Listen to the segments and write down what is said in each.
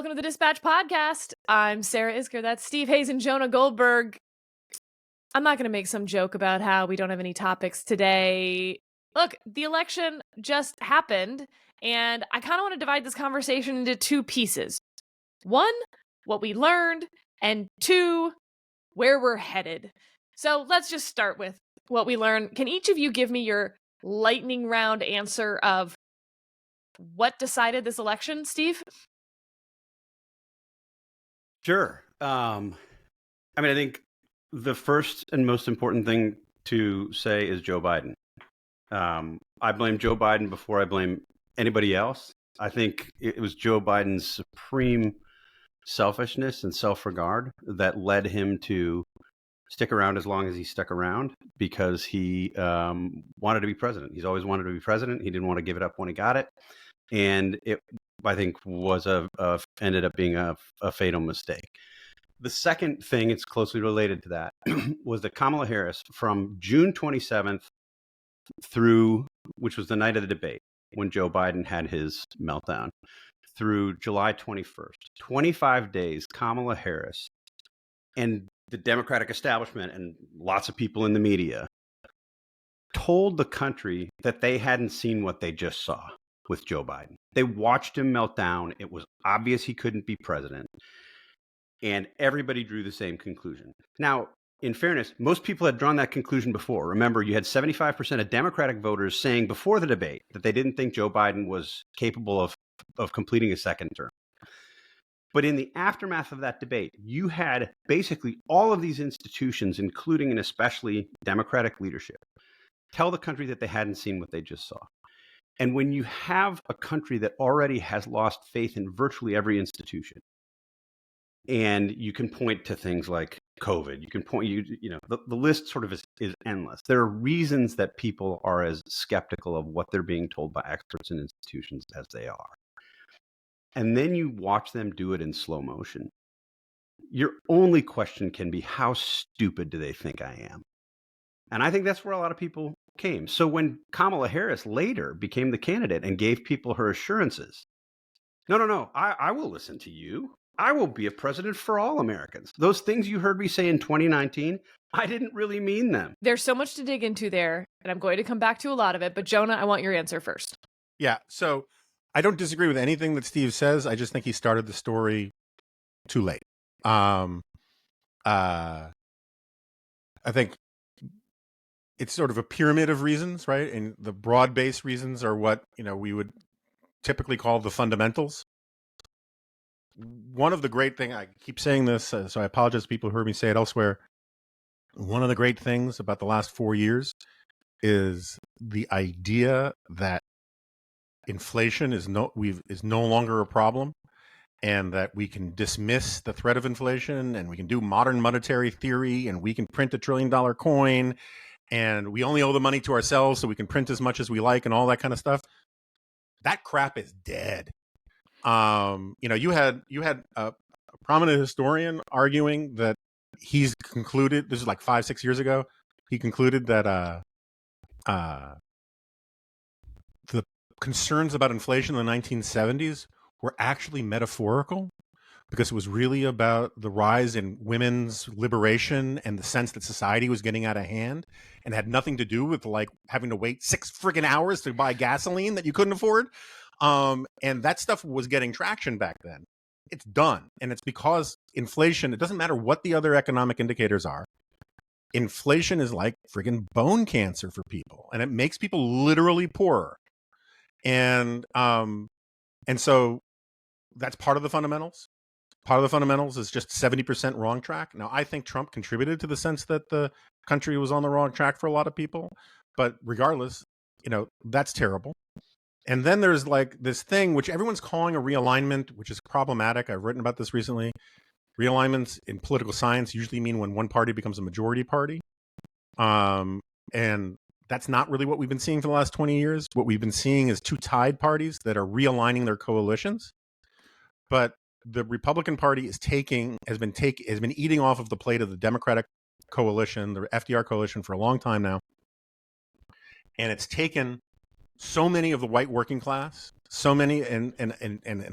welcome to the Dispatch Podcast. I'm Sarah Isgur. That's Steve Hayes and Jonah Goldberg. I'm not going to make some joke about how we don't have any topics today. Look, the election just happened, and I kind of want to divide this conversation into two pieces. One, what we learned, and two, where we're headed. So let's just start with what we learned. Can each of you give me your lightning round answer of what decided this election, Steve? Sure. I think the first and most important thing to say is Joe Biden. I blame Joe Biden before I blame anybody else. I think it was Joe Biden's supreme selfishness and self-regard that led him to stick around as long as he stuck around, because he wanted to be president. He's always wanted to be president. He didn't want to give it up when he got it. And it, I think, was ended up being a fatal mistake. The second thing, it's closely related to that, was that Kamala Harris, from June 27th through, which was the night of the debate when Joe Biden had his meltdown, through July 21st, 25 days, Kamala Harris and the Democratic establishment and lots of people in the media told the country that they hadn't seen what they just saw with Joe Biden. They watched him melt down. It was obvious he couldn't be president. And everybody drew the same conclusion. Now, in fairness, most people had drawn that conclusion before. Remember, you had 75% of Democratic voters saying before the debate that they didn't think Joe Biden was capable of completing a second term. But in the aftermath of that debate, you had basically all of these institutions, including and especially Democratic leadership, tell the country that they hadn't seen what they just saw. And when you have a country that already has lost faith in virtually every institution, and you can point to things like COVID, you can point, the list sort of is endless. There are reasons that people are as skeptical of what they're being told by experts and institutions as they are. And then you watch them do it in slow motion. Your only question can be, how stupid do they think I am? And I think that's where a lot of people came. So when Kamala Harris later became the candidate and gave people her assurances, no, I will listen to you. I will be a president for all Americans. Those things you heard me say in 2019, I didn't really mean them. There's so much to dig into there, and I'm going to come back to a lot of it. But Jonah, I want your answer first. Yeah, so I don't disagree with anything that Steve says. I just think he started the story too late. I think it's sort of a pyramid of reasons, right? And the broad-based reasons are what, we would typically call the fundamentals. One of the great things, I keep saying this, so I apologize to people who heard me say it elsewhere. One of the great things about the last 4 years is the idea that inflation is no longer a problem, and that we can dismiss the threat of inflation, and we can do modern monetary theory, and we can print $1 trillion coin, and we only owe the money to ourselves, so we can print as much as we like, and all that kind of stuff. That crap is dead. You had a prominent historian arguing that he's concluded, this is like 5-6 years ago, he concluded that the concerns about inflation in the 1970s were actually metaphorical, because it was really about the rise in women's liberation and the sense that society was getting out of hand, and had nothing to do with like having to wait 6 friggin' hours to buy gasoline that you couldn't afford. And that stuff was getting traction back then. It's done. And it's because inflation, it doesn't matter what the other economic indicators are. Inflation is like friggin' bone cancer for people, and it makes people literally poorer. And so that's part of the fundamentals. Part of the fundamentals is just 70% wrong track. Now, I think Trump contributed to the sense that the country was on the wrong track for a lot of people. But regardless, that's terrible. And then there's like this thing which everyone's calling a realignment, which is problematic. I've written about this recently. Realignments in political science usually mean when one party becomes a majority party. And that's not really what we've been seeing for the last 20 years. What we've been seeing is two tied parties that are realigning their coalitions. But the Republican Party has been eating off of the plate of the Democratic coalition, the FDR coalition, for a long time now. And it's taken so many of the white working class, so many in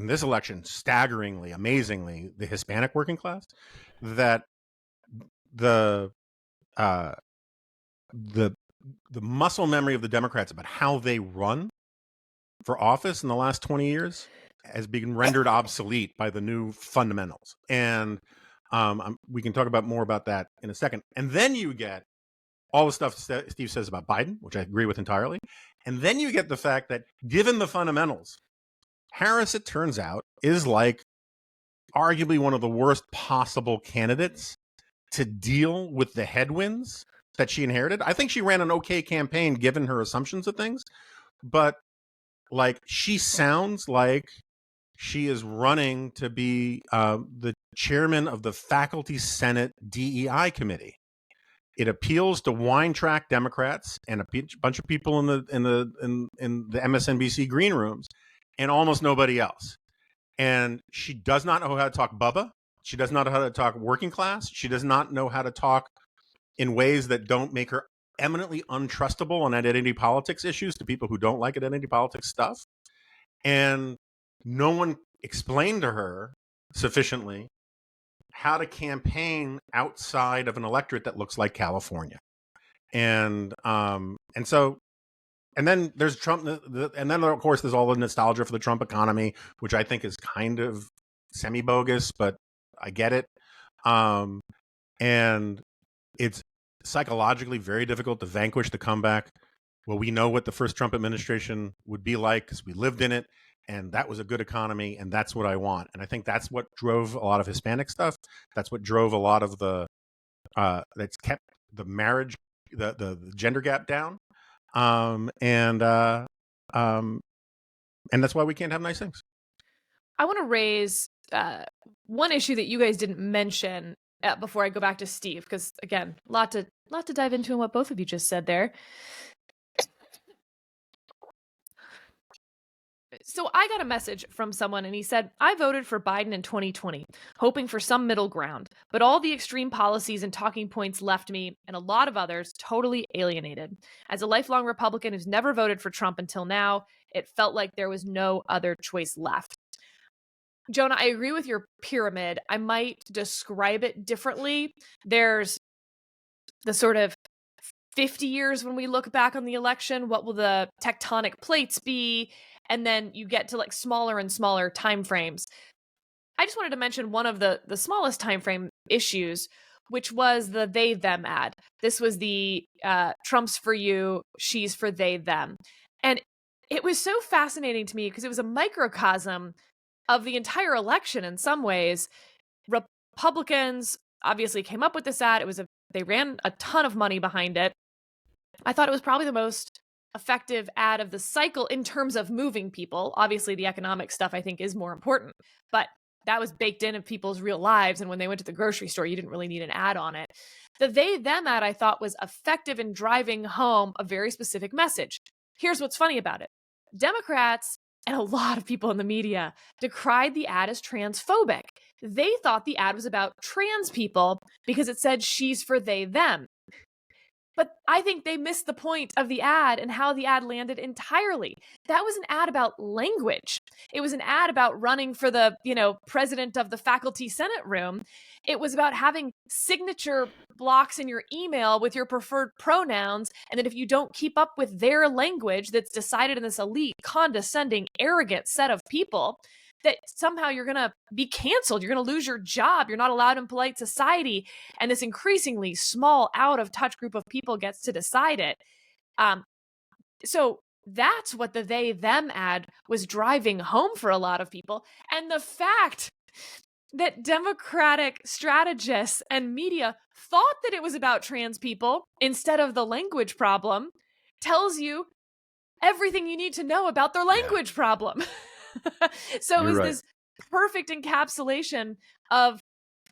this election, staggeringly, amazingly, the Hispanic working class, that the uh, the the muscle memory of the Democrats about how they run for office in the last 20 years has been rendered obsolete by the new fundamentals. And we can talk about more about that in a second. And then you get all the stuff Steve says about Biden, which I agree with entirely. And then you get the fact that given the fundamentals, Harris, it turns out, is like arguably one of the worst possible candidates to deal with the headwinds that she inherited. I think she ran an okay campaign given her assumptions of things, but like she sounds like she is running to be the chairman of the Faculty Senate DEI committee. It appeals to wine track Democrats and a bunch of people in the MSNBC green rooms, and almost nobody else. And she does not know how to talk Bubba. She does not know how to talk working class. She does not know how to talk in ways that don't make her eminently untrustable on identity politics issues to people who don't like identity politics stuff. And no one explained to her sufficiently how to campaign outside of an electorate that looks like California. And then there's Trump, and then of course there's all the nostalgia for the Trump economy, which I think is kind of semi-bogus, but I get it. And it's psychologically very difficult to vanquish the comeback. Well, we know what the first Trump administration would be like because we lived in it, and that was a good economy, and that's what I want. And I think that's what drove a lot of Hispanic stuff. That's what drove a lot of the that's kept the marriage, the gender gap down. And that's why we can't have nice things. I want to raise one issue that you guys didn't mention before I go back to Steve, because again, lot to dive into in what both of you just said there. So I got a message from someone and he said, I voted for Biden in 2020, hoping for some middle ground, but all the extreme policies and talking points left me and a lot of others totally alienated. As a lifelong Republican who's never voted for Trump until now, it felt like there was no other choice left. Jonah, I agree with your pyramid. I might describe it differently. There's the sort of 50 years when we look back on the election, what will the tectonic plates be? And then you get to like smaller and smaller timeframes. I just wanted to mention one of the smallest timeframe issues, which was the they them ad. This was the Trump's for you, she's for they them. And it was so fascinating to me because it was a microcosm of the entire election in some ways. Republicans obviously came up with this ad. They ran a ton of money behind it. I thought it was probably the most effective ad of the cycle in terms of moving people. Obviously, the economic stuff I think is more important, but that was baked into people's real lives. And when they went to the grocery store, you didn't really need an ad on it. The they them ad I thought was effective in driving home a very specific message. Here's what's funny about it. Democrats and a lot of people in the media decried the ad as transphobic. They thought the ad was about trans people because it said she's for they them. But I think they missed the point of the ad and how the ad landed entirely. That was an ad about language. It was an ad about running for the, president of the faculty senate room. It was about having signature blocks in your email with your preferred pronouns. And that if you don't keep up with their language that's decided in this elite, condescending, arrogant set of people, that somehow you're going to be canceled. You're going to lose your job. You're not allowed in polite society. And this increasingly small, out of touch group of people gets to decide it. So that's what the they them ad was driving home for a lot of people. And the fact that Democratic strategists and media thought that it was about trans people instead of the language problem tells you everything you need to know about their language problem. So it was this perfect encapsulation of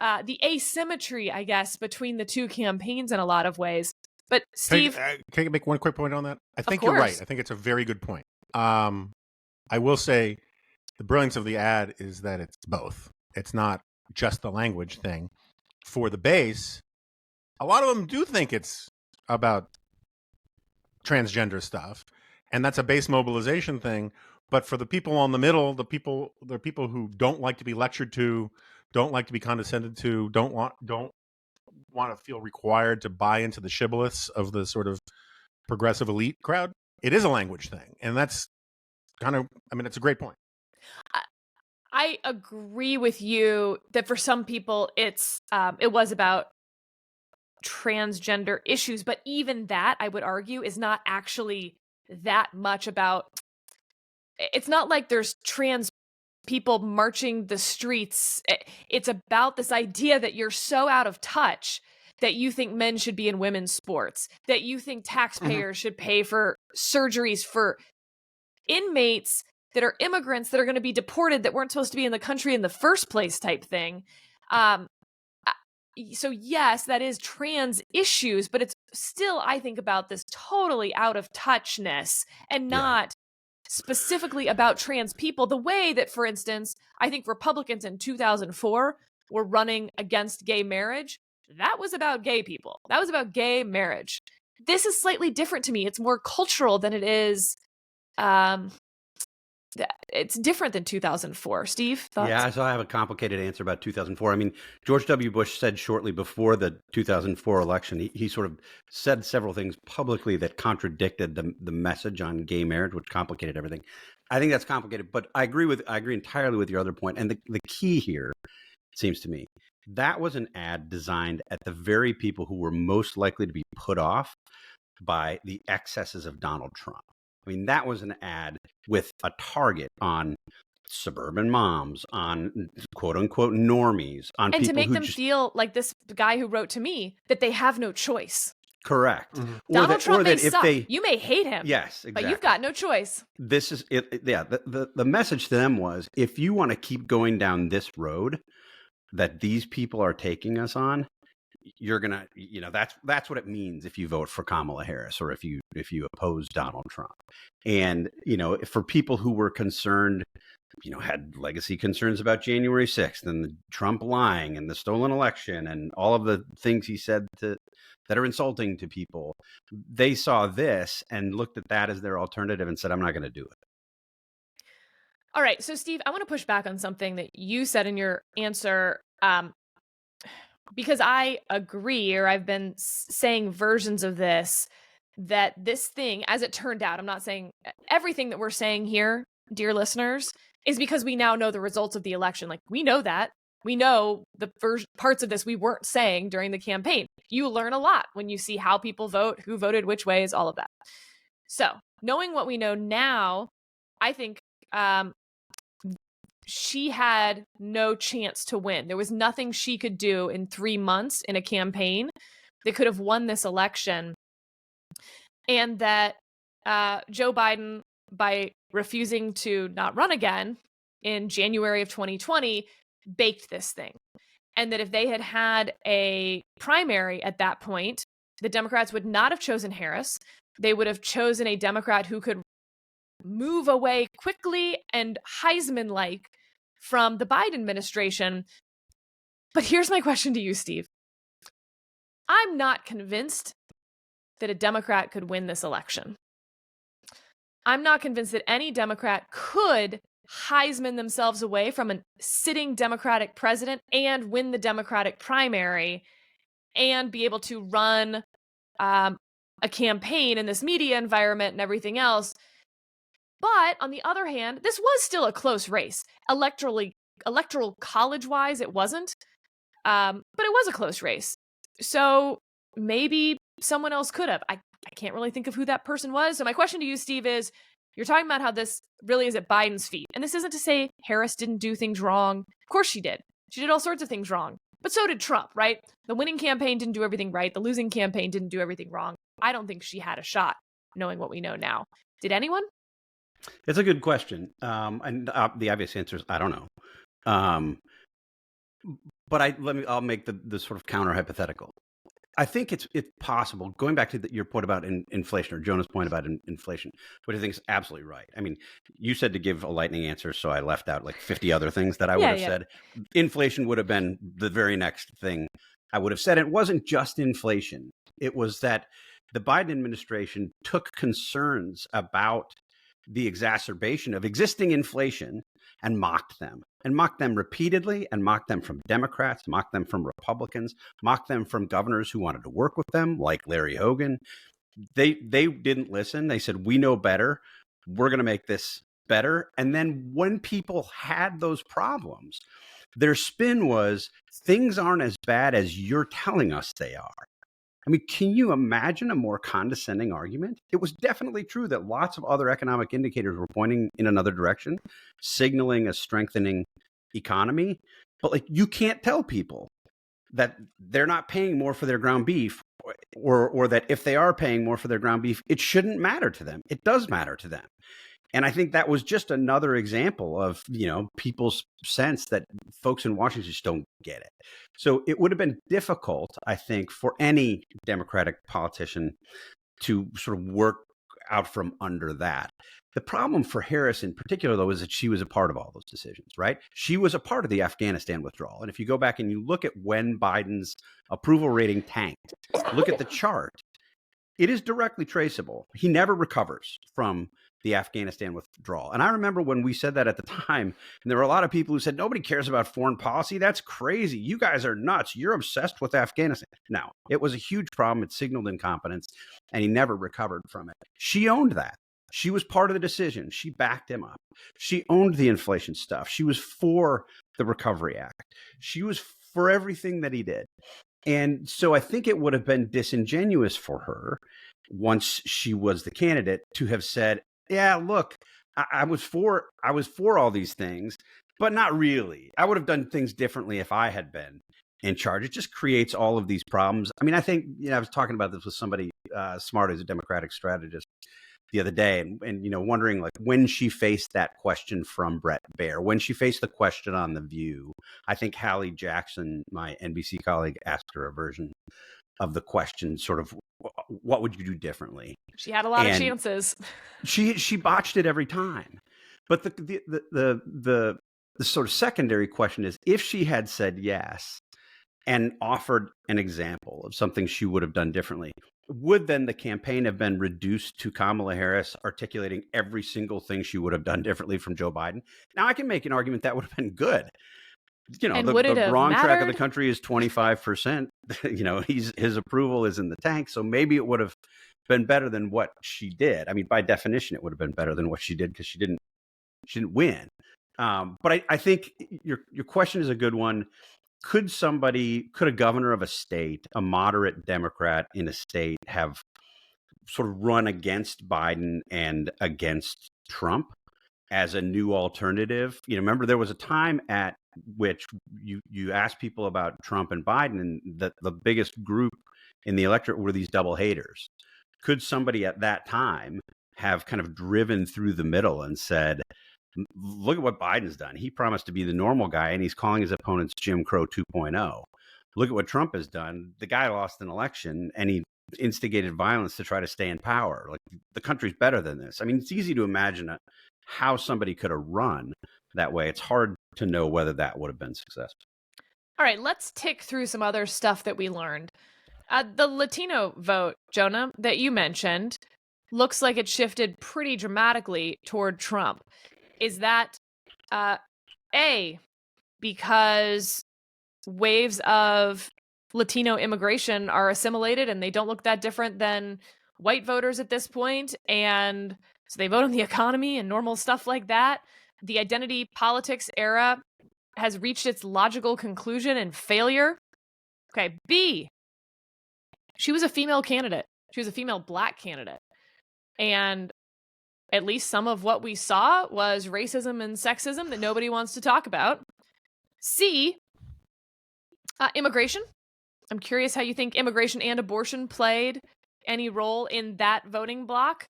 the asymmetry, I guess, between the two campaigns in a lot of ways. But Steve, can I make one quick point on that? I think you're right. I think it's a very good point. I will say the brilliance of the ad is that it's both. It's not just the language thing. For the base, a lot of them do think it's about transgender stuff. and that's a base mobilization thing. But for the people on the middle, the people who don't like to be lectured to, don't like to be condescended to, don't want to feel required to buy into the shibboleths of the sort of progressive elite crowd. It is a language thing, and that's kind of, I mean, it's a great point. I agree with you that for some people it was about transgender issues, but even that, I would argue, is not actually that much about. It's not like there's trans people marching the streets. It's about this idea that you're so out of touch that you think men should be in women's sports, that you think taxpayers should pay for surgeries for inmates that are immigrants that are going to be deported that weren't supposed to be in the country in the first place type thing. So yes, that is trans issues, but it's still, I think, about this totally out of touchness and not specifically about trans people. The way that, for instance, I think Republicans in 2004 were running against gay marriage, that was about gay people. That was about gay marriage. This is slightly different to me. It's more cultural than it is. It's different than 2004. Steve, thoughts? Yeah, so I have a complicated answer about 2004. I mean, George W. Bush said shortly before the 2004 election, he sort of said several things publicly that contradicted the message on gay marriage, which complicated everything. I think that's complicated, but I agree entirely with your other point. And the key here, it seems to me, that was an ad designed at the very people who were most likely to be put off by the excesses of Donald Trump. I mean, that was an ad with a target on suburban moms, on quote unquote normies, on and people to make who them feel like this guy who wrote to me that they have no choice. Correct. Donald Trump may suck. You may hate him. Yes, exactly. But you've got no choice. This is it. Yeah. The message to them was, if you want to keep going down this road that these people are taking us on, you're gonna, that's what it means if you vote for Kamala Harris or if you oppose Donald Trump. And for people who were concerned, had legacy concerns about January 6th and the Trump lying and the stolen election and all of the things he said that are insulting to people, they saw this and looked at that as their alternative and said, I'm not going to do it. All right. So, Steve, I want to push back on something that you said in your answer. Because I agree, or I've been saying versions of this, that this thing, as it turned out, I'm not saying everything that we're saying here, dear listeners, is because we now know the results of the election. Like, we know that. We know the parts of this we weren't saying during the campaign. You learn a lot when you see how people vote, who voted which ways, all of that. So, knowing what we know now, I think she had no chance to win. There was nothing she could do in 3 months in a campaign that could have won this election. And that Joe Biden, by refusing to not run again in January of 2020, baked this thing. And that if they had had a primary at that point, the Democrats would not have chosen Harris. They would have chosen a Democrat who could move away quickly and Heisman-like from the Biden administration. But here's my question to you, Steve. I'm not convinced that a Democrat could win this election. I'm not convinced that any Democrat could Heisman themselves away from a sitting Democratic president and win the Democratic primary and be able to run a campaign in this media environment and everything else. But on the other hand, this was still a close race. Electoral college-wise, it wasn't. But it was a close race. So maybe someone else could have. I can't really think of who that person was. So my question to you, Steve, is you're talking about how this really is at Biden's feet. And this isn't to say Harris didn't do things wrong. Of course she did. She did all sorts of things wrong. But so did Trump, right? The winning campaign didn't do everything right. The losing campaign didn't do everything wrong. I don't think she had a shot, knowing what we know now. Did anyone? It's a good question. And the obvious answer is I don't know. But I'll make the sort of counter hypothetical. I think it's possible, going back to your point about inflation, or Jonah's point about inflation, which I think is absolutely right. I mean, you said to give a lightning answer, so I left out like 50 other things that I would have said. Inflation would have been the very next thing I would have said. It wasn't just inflation. It was that the Biden administration took concerns about the exacerbation of existing inflation and mocked them repeatedly, and mocked them from Democrats, mocked them from Republicans, mocked them from governors who wanted to work with them, like Larry Hogan. They didn't listen. They said, we know better. We're going to make this better. And then when people had those problems, their spin was, things aren't as bad as you're telling us they are. I mean, can you imagine a more condescending argument? It was definitely true that lots of other economic indicators were pointing in another direction, signaling a strengthening economy. But like, you can't tell people that they're not paying more for their ground beef, or that if they are paying more for their ground beef, it shouldn't matter to them. It does matter to them. And I think that was just another example of, people's sense that folks in Washington just don't get it. So it would have been difficult, I think, for any Democratic politician to sort of work out from under that. The problem for Harris in particular, though, is that she was a part of all those decisions, right? She was a part of the Afghanistan withdrawal. And if you go back and you look at when Biden's approval rating tanked, look at the chart, it is directly traceable. He never recovers from the Afghanistan withdrawal. And I remember when we said that at the time, and there were a lot of people who said, nobody cares about foreign policy. That's crazy. You guys are nuts. You're obsessed with Afghanistan. No, it was a huge problem. It signaled incompetence, and he never recovered from it. She owned that. She was part of the decision. She backed him up. She owned the inflation stuff. She was for the Recovery Act. She was for everything that he did. And so I think it would have been disingenuous for her, once she was the candidate, to have said, yeah, look, I was for all these things, but not really. I would have done things differently if I had been in charge. It just creates all of these problems. I mean, I think, I was talking about this with somebody smart as a Democratic strategist the other day, and wondering, like, when she faced that question from Brett Baer, when she faced the question on The View, I think Hallie Jackson, my NBC colleague, asked her a version of the question, sort of, what would you do differently? She had a lot of chances. She botched it every time. But the sort of secondary question is, if she had said yes and offered an example of something she would have done differently, would then the campaign have been reduced to Kamala Harris articulating every single thing she would have done differently from Joe Biden? Now, I can make an argument that would have been good. And the wrong track of the country is 25%. His approval is in the tank. So maybe it would have been better than what she did. I mean, by definition, it would have been better than what she did, because she didn't win. But I think your question is a good one. Could a governor of a state, a moderate Democrat in a state, have sort of run against Biden and against Trump as a new alternative? Remember, there was a time at which you asked people about Trump and Biden, and the biggest group in the electorate were these double haters. Could somebody at that time have kind of driven through the middle and said, look at what Biden's done. He promised to be the normal guy, and he's calling his opponents Jim Crow 2.0. Look at what Trump has done. The guy lost an election, and he instigated violence to try to stay in power. Like, the country's better than this. I mean, it's easy to imagine how somebody could have run that way. It's hard to know whether that would have been successful. All right, let's tick through some other stuff that we learned. The Latino vote, Jonah, that you mentioned, looks like it shifted pretty dramatically toward Trump. Is that A, because waves of Latino immigration are assimilated and they don't look that different than white voters at this point, and so they vote on the economy and normal stuff like that? The identity politics era has reached its logical conclusion and failure. Okay, B, she was a female candidate. She was a female Black candidate. And at least some of what we saw was racism and sexism that nobody wants to talk about. C, immigration. I'm curious how you think immigration and abortion played any role in that voting block.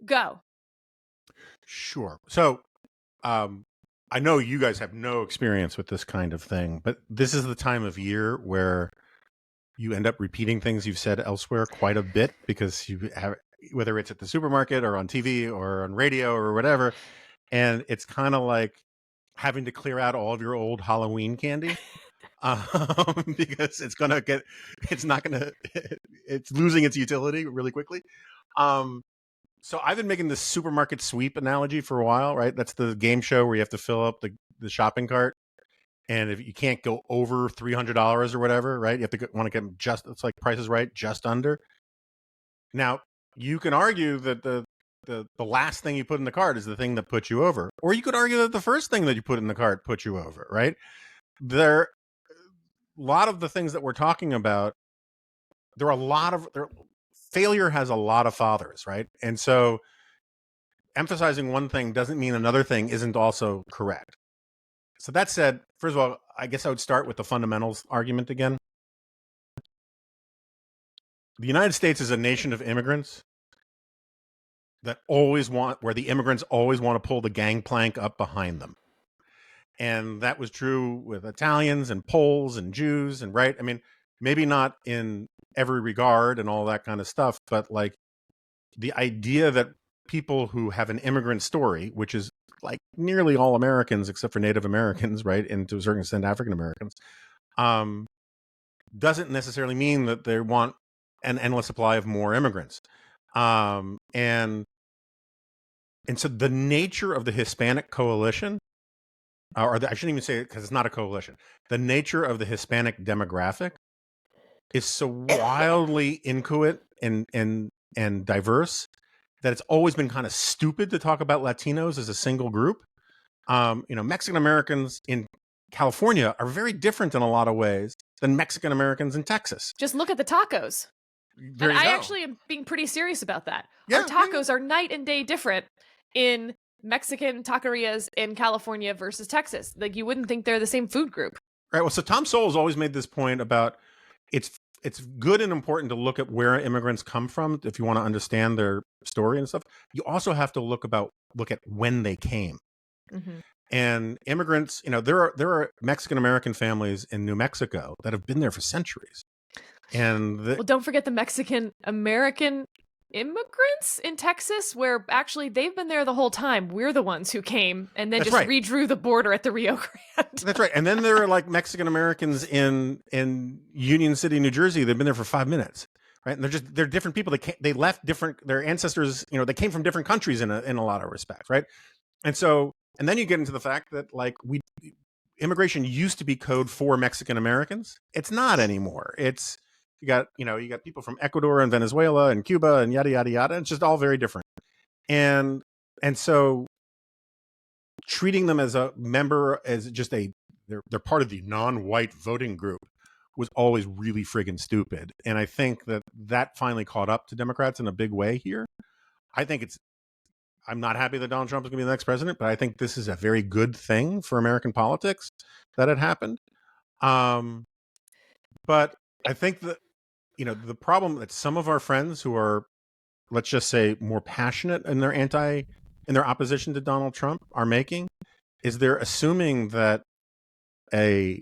Go. Sure. So I know you guys have no experience with this kind of thing, but this is the time of year where you end up repeating things you've said elsewhere quite a bit, because you have, whether it's at the supermarket or on TV or on radio or whatever, and it's kind of like having to clear out all of your old Halloween candy. Because it's not gonna it's losing its utility really quickly. So I've been making this supermarket sweep analogy for a while, right? That's the game show where you have to fill up the shopping cart. And if you can't go over $300 or whatever, right? You have to want to get just, it's like Price is Right, just under. Now, you can argue that the last thing you put in the cart is the thing that puts you over. Or you could argue that the first thing that you put in the cart puts you over, right? A lot of the things that we're talking about, failure has a lot of fathers, right? And so emphasizing one thing doesn't mean another thing isn't also correct. So that said, first of all, I guess I would start with the fundamentals argument again. The United States is a nation of immigrants where the immigrants always want to pull the gangplank up behind them. And that was true with Italians and Poles and Jews, and right? I mean, maybe not in every regard and all that kind of stuff, but like the idea that people who have an immigrant story, which is like nearly all Americans except for Native Americans, right, and to a certain extent African Americans, doesn't necessarily mean that they want an endless supply of more immigrants. And so the nature of the Hispanic coalition, I shouldn't even say it because it's not a coalition. The nature of the Hispanic demographic is so wildly inchoate and diverse that it's always been kind of stupid to talk about Latinos as a single group. Mexican Americans in California are very different in a lot of ways than Mexican Americans in Texas. Just look at the tacos. There and you I go. actually am being pretty serious about that. Yeah, Our tacos are night and day different in Mexican taquerias in California versus Texas. Like, you wouldn't think they're the same food group. Right. Well, so Tom Sowell has always made this point about it's good and important to look at where immigrants come from if you want to understand their story and stuff. You also have to look at when they came. Mm-hmm. And immigrants, there are Mexican American families in New Mexico that have been there for centuries. And well, don't forget the Mexican American immigrants in Texas, where actually they've been there the whole time. We're the ones who came and then redrew the border at the Rio Grande. That's right. And then there are like Mexican Americans in Union City, New Jersey. They've been there for 5 minutes, right? And they're different people. They left different. Their ancestors, they came from different countries in a lot of respects, right? And then you get into the fact that like immigration used to be code for Mexican Americans. It's not anymore. It's you got people from Ecuador and Venezuela and Cuba and yada yada yada. It's just all very different. And so treating them as a member, as just they're part of the non-white voting group was always really friggin' stupid. And I think that finally caught up to Democrats in a big way here. I'm not happy that Donald Trump is going to be the next president, but I think this is a very good thing for American politics that it happened. But I think that, the problem that some of our friends who are, let's just say, more passionate in their opposition to Donald Trump are making is they're assuming that a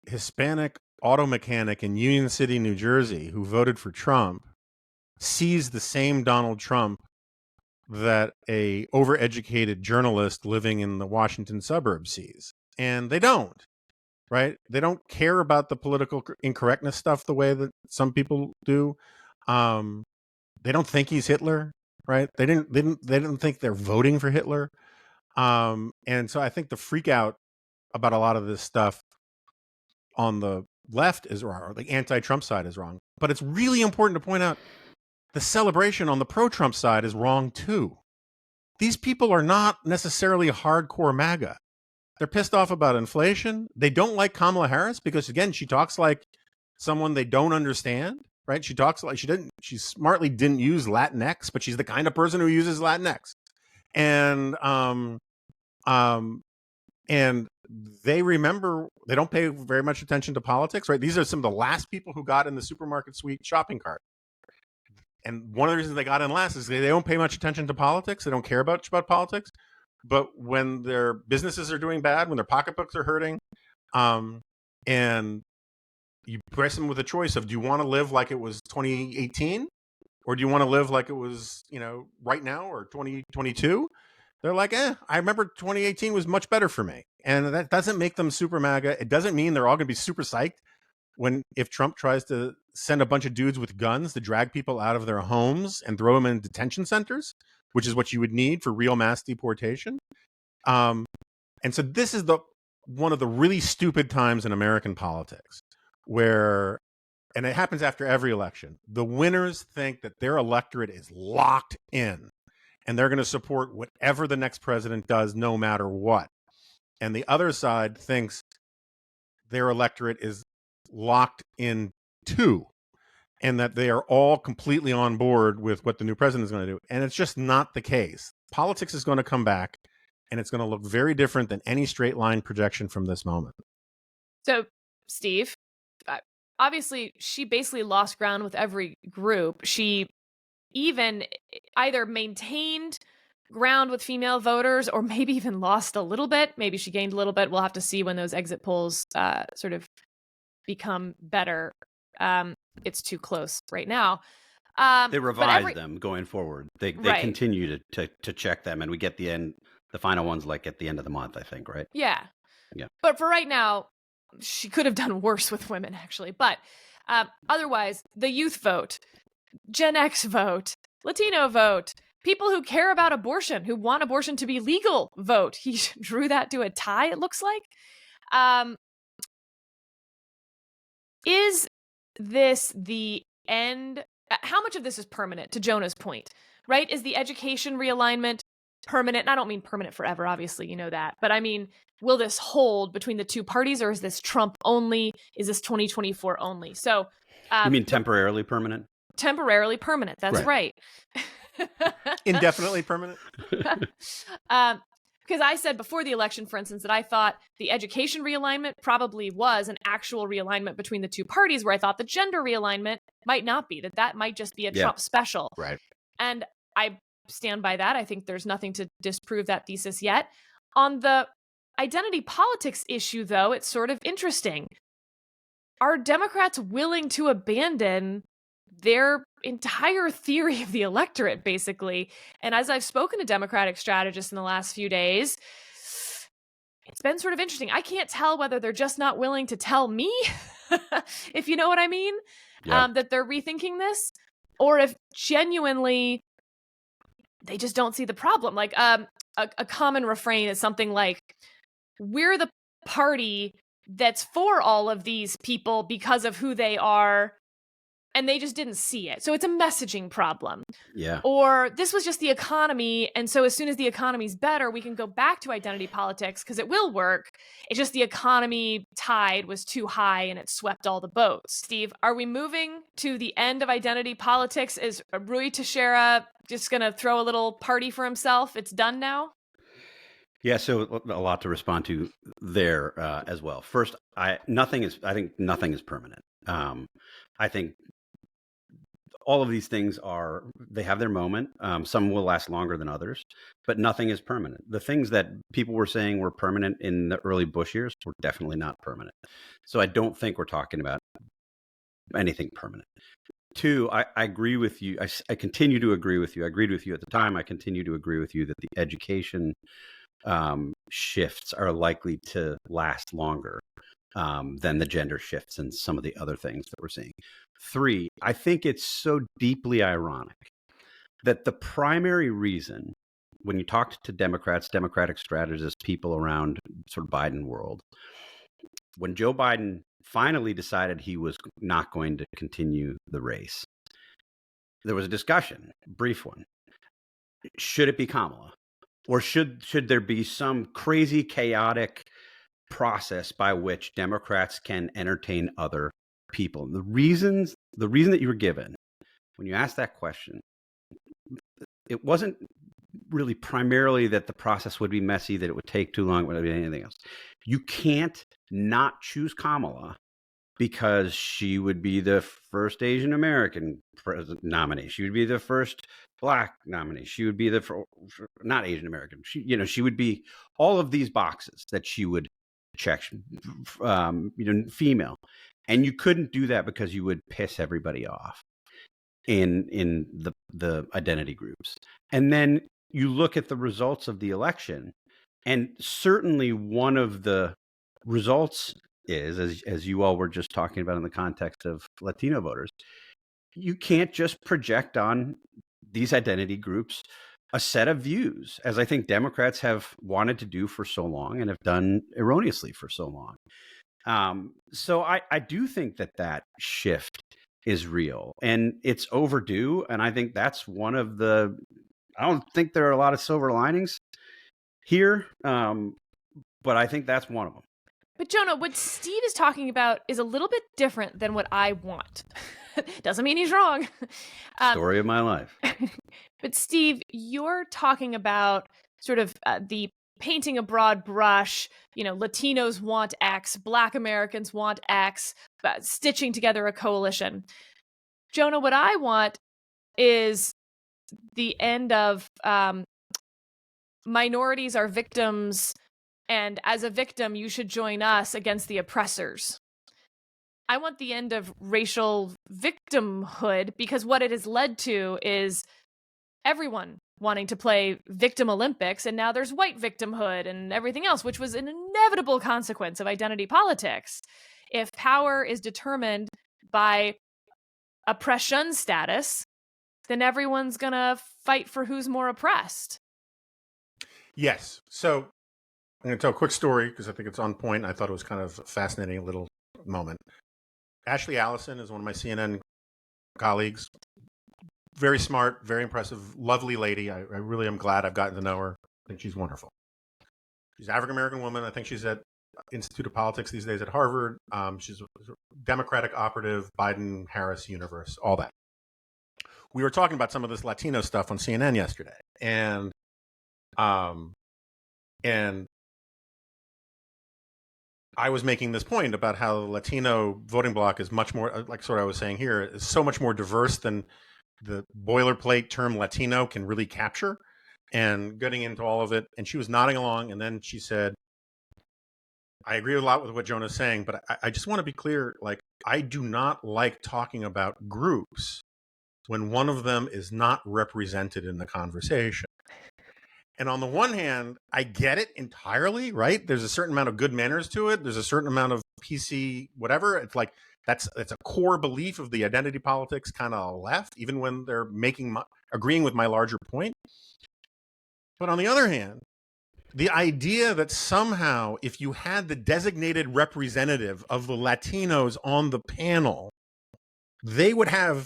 Hispanic auto mechanic in Union City, New Jersey, who voted for Trump sees the same Donald Trump that a overeducated journalist living in the Washington suburbs sees. And they don't, right? They don't care about the political incorrectness stuff the way that some people do. They don't think he's Hitler, right? They didn't think they're voting for Hitler. And so I think the freak out about a lot of this stuff on the left is wrong, or the anti-Trump side is wrong. But it's really important to point out the celebration on the pro-Trump side is wrong too. These people are not necessarily hardcore MAGA. They're pissed off about inflation. They don't like Kamala Harris because, again, she talks like someone they don't understand, right? She talks like she smartly didn't use Latinx, but she's the kind of person who uses Latinx. And they don't pay very much attention to politics, right? These are some of the last people who got in the supermarket sweep shopping cart. And one of the reasons they got in last is they don't pay much attention to politics. They don't care much about politics. But when their businesses are doing bad, when their pocketbooks are hurting, and you press them with a choice of, do you want to live like it was 2018? Or do you want to live like it was, right now or 2022? They're like, I remember 2018 was much better for me. And that doesn't make them super MAGA. It doesn't mean they're all going to be super psyched if Trump tries to send a bunch of dudes with guns to drag people out of their homes and throw them in detention centers, which is what you would need for real mass deportation. And so this is one of the really stupid times in American politics where, and it happens after every election, the winners think that their electorate is locked in and they're going to support whatever the next president does, no matter what. And the other side thinks their electorate is locked in too, and that they are all completely on board with what the new president is going to do. And it's just not the case. Politics is going to come back, and it's going to look very different than any straight line projection from this moment. So, Steve, obviously, she basically lost ground with every group. She even either maintained ground with female voters or maybe even lost a little bit. Maybe she gained a little bit. We'll have to see when those exit polls sort of become better. It's too close right now. They revise them going forward. They Right. continue to check them, and we get the final ones like at the end of the month, I think, right? Yeah. Yeah. But for right now, she could have done worse with women, actually. But otherwise, the youth vote, Gen X vote, Latino vote, people who care about abortion, who want abortion to be legal vote. He drew that to a tie, it looks like. Is this the end? How much of this is permanent, to Jonah's point, right? Is the education realignment permanent? And I don't mean permanent forever, obviously, you know that. But I mean, will this hold between the two parties, or is this Trump only? Is this 2024 only? So, you mean temporarily permanent? Temporarily permanent. That's right. Indefinitely permanent? Because I said before the election, for instance, that I thought the education realignment probably was an actual realignment between the two parties, where I thought the gender realignment might not be, that might just be a Trump special. Right. And I stand by that. I think there's nothing to disprove that thesis yet. On the identity politics issue, though, it's sort of interesting. Are Democrats willing to abandon their entire theory of the electorate, basically? And as I've spoken to Democratic strategists in the last few days, it's been sort of interesting. I can't tell whether they're just not willing to tell me, if you know what I mean, that they're rethinking this, or if genuinely they just don't see the problem. Like a common refrain is something like, we're the party that's for all of these people because of who they are, and they just didn't see it. So it's a messaging problem. Yeah. Or this was just the economy, and so as soon as the economy's better, we can go back to identity politics because it will work. It's just the economy tide was too high and it swept all the boats. Steve, are we moving to the end of identity politics? Is Rui Teixeira just going to throw a little party for himself? It's done now? Yeah, so a lot to respond to there as well. First, I think nothing is permanent. I think all of these things they have their moment. Some will last longer than others, but nothing is permanent. The things that people were saying were permanent in the early Bush years were definitely not permanent. So I don't think we're talking about anything permanent. Two, I agree with you. I continue to agree with you. I agreed with you at the time. I continue to agree with you that the education shifts are likely to last longer than the gender shifts and some of the other things that we're seeing. Three, I think it's so deeply ironic that the primary reason, when you talk to Democrats, Democratic strategists, people around sort of Biden world, when Joe Biden finally decided he was not going to continue the race, there was a discussion, a brief one. Should it be Kamala? Or should there be some crazy, chaotic process by which Democrats can entertain other people? The reason that you were given when you asked that question, it wasn't really primarily that the process would be messy, that it would take too long, would be anything else. You can't not choose Kamala because she would be the first Asian American nominee. She would be the first Black nominee. She would be not Asian American. She would be all of these boxes that she would check. Female, and you couldn't do that because you would piss everybody off in the identity groups. And then you look at the results of the election, and certainly one of the results is, as you all were just talking about in the context of Latino voters, you can't just project on these identity groups a set of views, as I think Democrats have wanted to do for so long and have done erroneously for so long. So I do think that shift is real and it's overdue. And I think that's one of the, I don't think there are a lot of silver linings here, but I think that's one of them. But Jonah, what Steve is talking about is a little bit different than what I want. Doesn't mean he's wrong. Story of my life. But Steve, you're talking about sort of the painting a broad brush, Latinos want X, Black Americans want X, stitching together a coalition. Jonah, what I want is the end of minorities are victims, and as a victim, you should join us against the oppressors. I want the end of racial victimhood, because what it has led to is everyone wanting to play victim Olympics, and now there's white victimhood and everything else, which was an inevitable consequence of identity politics. If power is determined by oppression status, then everyone's gonna fight for who's more oppressed. Yes. So I'm going to tell a quick story because I think it's on point. I thought it was kind of a fascinating little moment. Ashley Allison is one of my CNN colleagues. Very smart, very impressive, lovely lady. I really am glad I've gotten to know her. I think she's wonderful. She's an African-American woman. I think she's at Institute of Politics these days at Harvard. She's a Democratic operative, Biden, Harris universe, all that. We were talking about some of this Latino stuff on CNN yesterday. And I was making this point about how the Latino voting bloc is much more, like sort of I was saying here, is so much more diverse than the boilerplate term Latino can really capture, and getting into all of it. And she was nodding along, and then she said, I agree a lot with what Jonah's saying, but I just want to be clear, like, I do not like talking about groups when one of them is not represented in the conversation. And on the one hand, I get it entirely, right? There's a certain amount of good manners to it. There's a certain amount of PC, whatever. It's like, it's a core belief of the identity politics kind of left, even when they're agreeing with my larger point. But on the other hand, the idea that somehow if you had the designated representative of the Latinos on the panel, they would have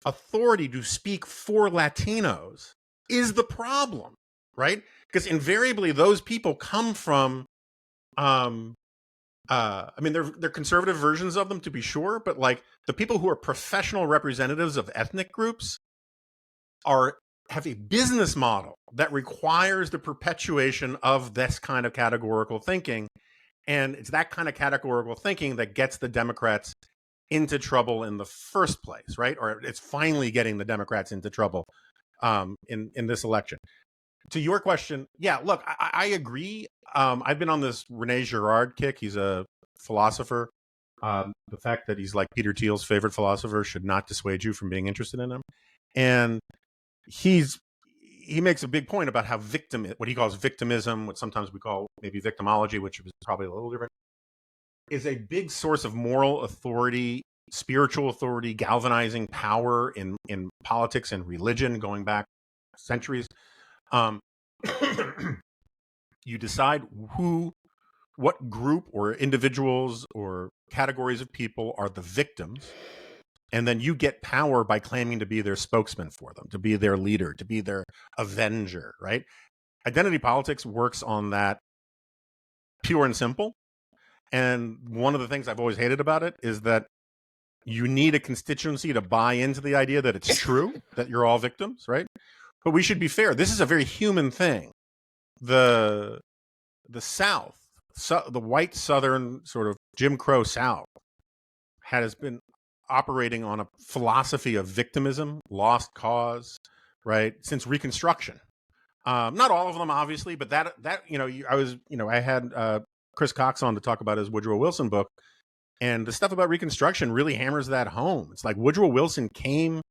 authority to speak for Latinos is the problem, right? Because invariably those people come from, I mean, they're conservative versions of them, to be sure, but like the people who are professional representatives of ethnic groups have a business model that requires the perpetuation of this kind of categorical thinking. And it's that kind of categorical thinking that gets the Democrats into trouble in the first place, right? Or it's finally getting the Democrats into trouble in this election. To your question, yeah, look, I agree. I've been on this Rene Girard kick. He's a philosopher. The fact that he's like Peter Thiel's favorite philosopher should not dissuade you from being interested in him. And he makes a big point about how what he calls victimism, what sometimes we call maybe victimology, which is probably a little different, is a big source of moral authority, spiritual authority, galvanizing power in politics and religion going back centuries. You decide what group or individuals or categories of people are the victims, and then you get power by claiming to be their spokesman for them, to be their leader, to be their avenger, right? Identity politics works on that pure and simple. And one of the things I've always hated about it is that you need a constituency to buy into the idea that it's true, that you're all victims, right? But we should be fair. This is a very human thing. The South, the white Southern sort of Jim Crow South, has been operating on a philosophy of victimism, lost cause, right, since Reconstruction. Not all of them, obviously, but I had Chris Cox on to talk about his Woodrow Wilson book, and the stuff about Reconstruction really hammers that home. It's like Woodrow Wilson came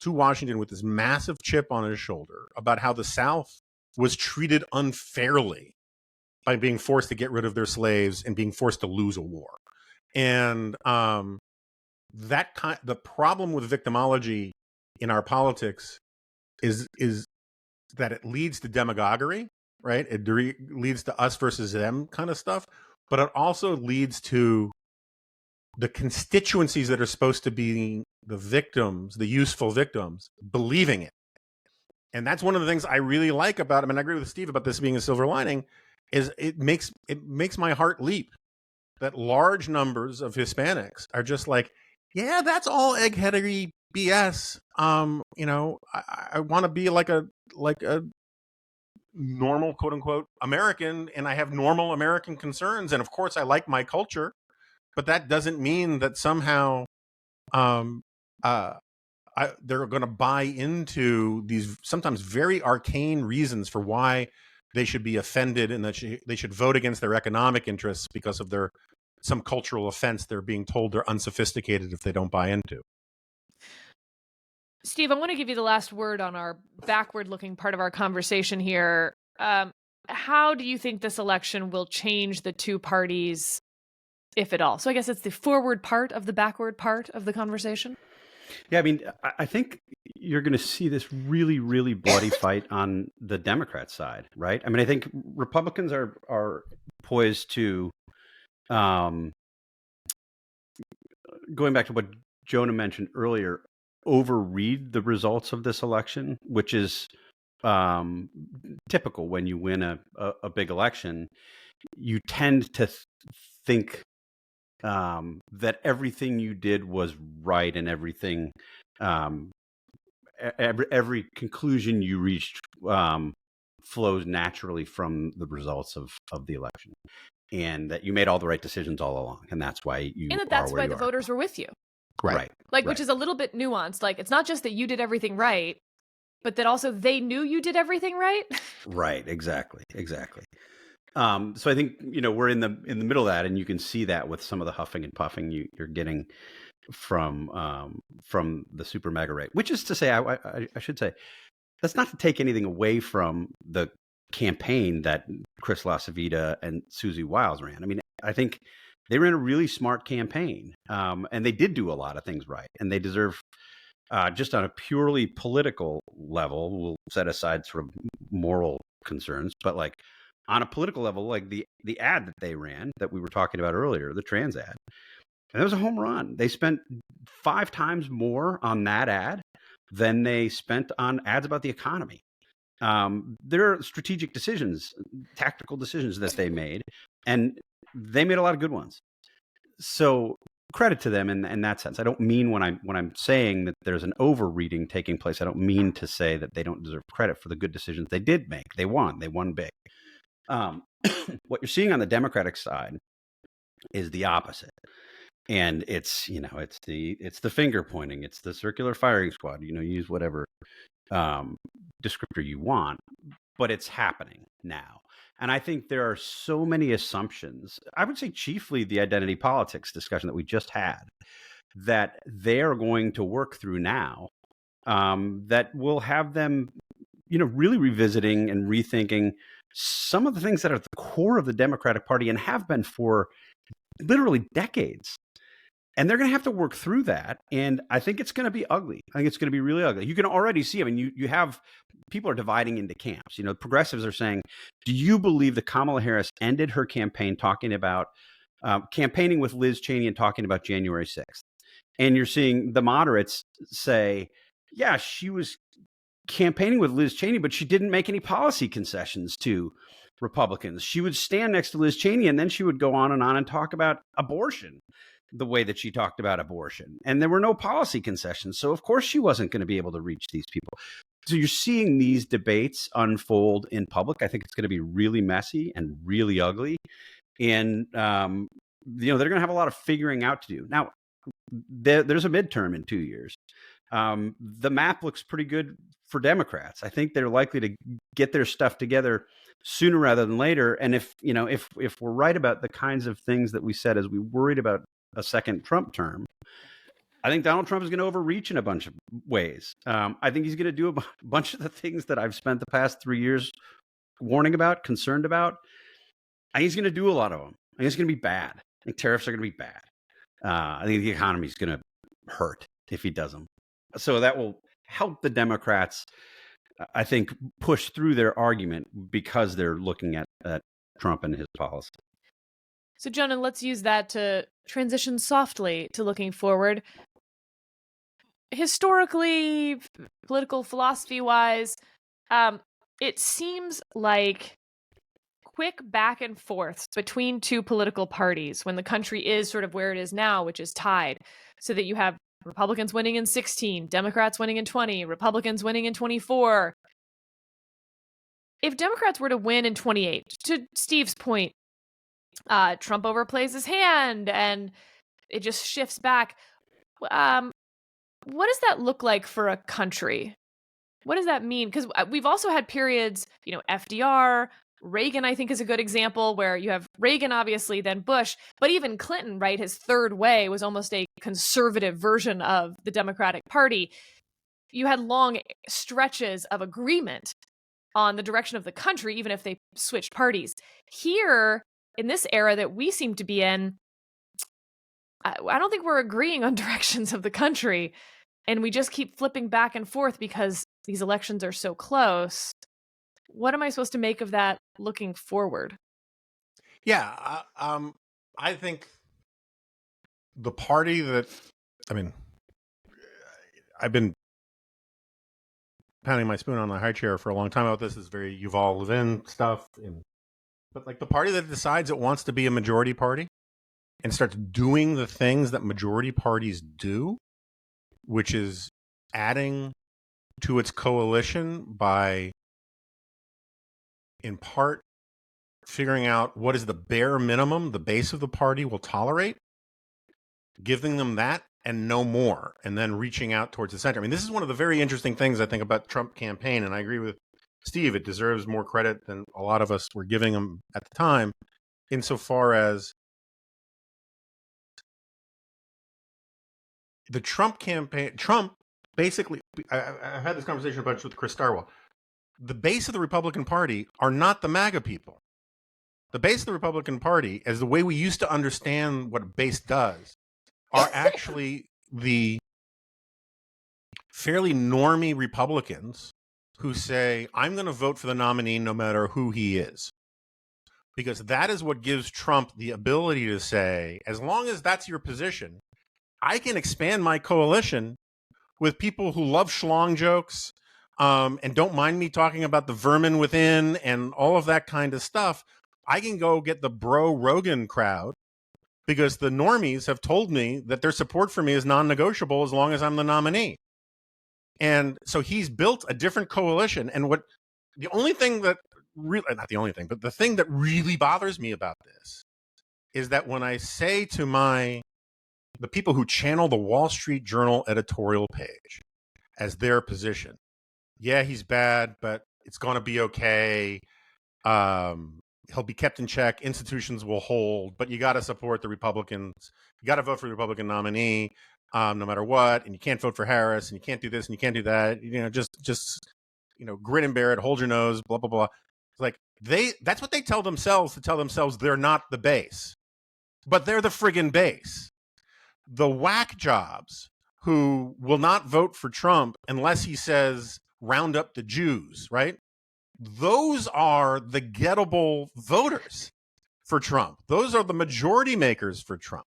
to Washington with this massive chip on his shoulder about how the South was treated unfairly by being forced to get rid of their slaves and being forced to lose a war. And the problem with victimology in our politics is that it leads to demagoguery, right? It leads to us versus them kind of stuff, but it also leads to the constituencies that are supposed to be the victims, the useful victims, believing it. And that's one of the things I really like about it. I mean, I agree with Steve about this being a silver lining, is it makes my heart leap that large numbers of Hispanics are just like, yeah, that's all eggheadery BS. I want to be like a normal, quote unquote, American, and I have normal American concerns. And of course I like my culture, but that doesn't mean that somehow they're going to buy into these sometimes very arcane reasons for why they should be offended and that they should vote against their economic interests because of some cultural offense they're being told they're unsophisticated if they don't buy into. Steve, I want to give you the last word on our backward-looking part of our conversation here. How do you think this election will change the two parties, if at all? So I guess it's the forward part of the backward part of the conversation. Yeah, I mean, I think you're going to see this really, really bloody fight on the Democrat side, right? I mean, I think Republicans are poised to, going back to what Jonah mentioned earlier, overread the results of this election, which is typical when you win a big election. You tend to think that everything you did was right and everything, every conclusion you reached flows naturally from the results of the election, and that you made all the right decisions all along, and that's why you and that's why the voters were with you. Right. Like, which is a little bit nuanced. Like, it's not just that you did everything right, but that also they knew you did everything right. Right. Exactly. So I think, we're in the middle of that, and you can see that with some of the huffing and puffing you're getting from the super mega right, which is to say, I should say, that's not to take anything away from the campaign that Chris LaCivita and Susie Wiles ran. I mean, I think they ran a really smart campaign, and they did do a lot of things right, and they deserve, just on a purely political level, we'll set aside sort of moral concerns, but like on a political level, like the ad that they ran that we were talking about earlier, the trans ad, and it was a home run. They spent 5 times more on that ad than they spent on ads about the economy. There are strategic decisions, tactical decisions that they made, and they made a lot of good ones. So credit to them in that sense. I don't mean when I'm saying that there's an overreading taking place, I don't mean to say that they don't deserve credit for the good decisions they did make. They won big. What you're seeing on the Democratic side is the opposite. And it's the finger pointing, it's the circular firing squad, use whatever descriptor you want, but it's happening now. And I think there are so many assumptions, I would say chiefly the identity politics discussion that we just had, that they're going to work through now, that will have them, really revisiting and rethinking some of the things that are at the core of the Democratic Party and have been for literally decades. And they're going to have to work through that. And I think it's going to be ugly. I think it's going to be really ugly. You can already see, I mean, you have people are dividing into camps. Progressives are saying, do you believe that Kamala Harris ended her campaign talking about campaigning with Liz Cheney and talking about January 6th? And you're seeing the moderates say, yeah, she was campaigning with Liz Cheney, but she didn't make any policy concessions to Republicans. She would stand next to Liz Cheney and then she would go on and talk about abortion the way that she talked about abortion. And there were no policy concessions. So of course she wasn't going to be able to reach these people. So you're seeing these debates unfold in public. I think it's going to be really messy and really ugly. And, they're going to have a lot of figuring out to do. Now, there's a midterm in 2 years. The map looks pretty good for Democrats. I think they're likely to get their stuff together sooner rather than later. And if we're right about the kinds of things that we said as we worried about a second Trump term, I think Donald Trump is going to overreach in a bunch of ways. I think he's going to do a bunch of the things that I've spent the past 3 years warning about, concerned about. I think he's going to do a lot of them. I think it's going to be bad. I think tariffs are going to be bad. I think the economy is going to hurt if he does them. So that will help the Democrats, I think, push through their argument because they're looking at Trump and his policy. So, Jonah, let's use that to transition softly to looking forward. Historically, political philosophy-wise, it seems like quick back and forth between two political parties when the country is sort of where it is now, which is tied, so that you have Republicans winning in 16, Democrats winning in 20, Republicans winning in 24. If Democrats were to win in 28, to Steve's point, Trump overplays his hand and it just shifts back. What does that look like for a country? What does that mean? Because we've also had periods, FDR, Reagan, I think, is a good example where you have Reagan, obviously, then Bush, but even Clinton, right? His third way was almost a conservative version of the Democratic Party. You had long stretches of agreement on the direction of the country, even if they switched parties. Here, in this era that we seem to be in, I don't think we're agreeing on directions of the country. And we just keep flipping back and forth because these elections are so close. What am I supposed to make of that looking forward? Yeah, I think the party that, I've been pounding my spoon on the high chair for a long time about this. Is very Yuval Levin stuff. But like the party that decides it wants to be a majority party and starts doing the things that majority parties do, which is adding to its coalition by, in part, figuring out what is the bare minimum the base of the party will tolerate, giving them that and no more, and then reaching out towards the center. I mean, this is one of the very interesting things I think about the Trump campaign, and I agree with Steve, it deserves more credit than a lot of us were giving him at the time, insofar as the Trump campaign, Trump basically, I've had this conversation a bunch with Chris Starwell. The base of the Republican Party are not the MAGA people. The base of the Republican Party, as the way we used to understand what a base does, are actually the fairly normie Republicans who say, I'm going to vote for the nominee no matter who he is. Because that is what gives Trump the ability to say, as long as that's your position, I can expand my coalition with people who love schlong jokes and don't mind me talking about the vermin within and all of that kind of stuff. I can go get the bro Rogan crowd because the normies have told me that their support for me is non-negotiable as long as I'm the nominee. And so he's built a different coalition. And the only thing that really, not the only thing, but the thing that really bothers me about this is that when I say to the people who channel the Wall Street Journal editorial page as their position, yeah, he's bad, but it's going to be okay. He'll be kept in check. Institutions will hold, but you got to support the Republicans. You got to vote for the Republican nominee, no matter what. And you can't vote for Harris, and you can't do this, and you can't do that. Just grin and bear it. Hold your nose. Blah blah blah. It's like that's what they tell themselves to tell themselves they're not the base, but they're the friggin' base. The whack jobs who will not vote for Trump unless he says round up the Jews, right? Those are the gettable voters for Trump. Those are the majority makers for Trump.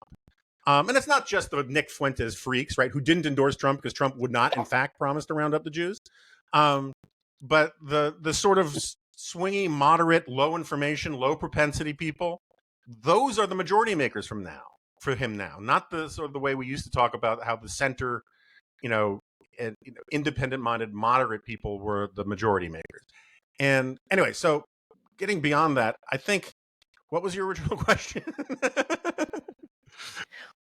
And it's not just the Nick Fuentes freaks, right, who didn't endorse Trump because Trump would not, in fact, promise to round up the Jews. But the sort of swingy, moderate, low information, low propensity people, those are the majority makers for him now, not the sort of the way we used to talk about how the center, independent-minded, moderate people were the majority makers. And anyway, so getting beyond that, I think, what was your original question?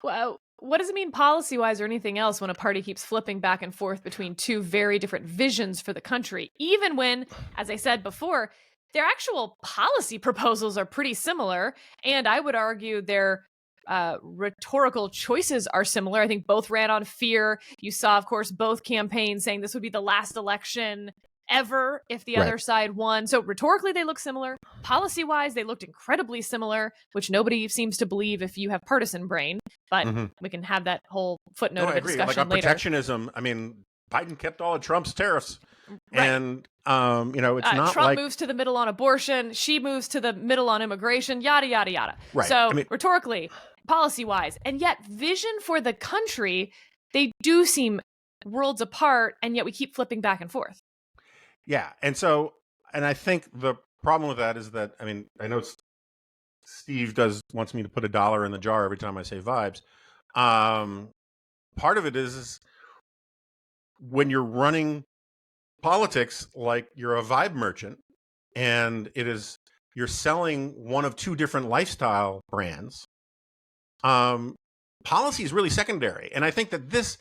Well, what does it mean policy-wise or anything else when a party keeps flipping back and forth between two very different visions for the country, even when, as I said before, their actual policy proposals are pretty similar, and I would argue their rhetorical choices are similar. I think both ran on fear. You saw, of course, both campaigns saying this would be the last election ever if the other side won. So rhetorically, they look similar. Policy-wise, they looked incredibly similar, which nobody seems to believe if you have partisan brain. But we can have that whole footnote of a discussion like on later. Protectionism, I mean, Biden kept all of Trump's tariffs. And, you know, it's not Trump moves to the middle on abortion. She moves to the middle on immigration, yada, yada, yada. So rhetorically, policy-wise, and yet vision for the country, they do seem worlds apart, and yet we keep flipping back and forth. Yeah. And so, and I think the problem with that is that, I mean, I know Steve wants me to put $1 in the jar every time I say vibes. Part of it is when you're running politics like you're a vibe merchant, and you're selling one of two different lifestyle brands. Policy is really secondary, and I think that this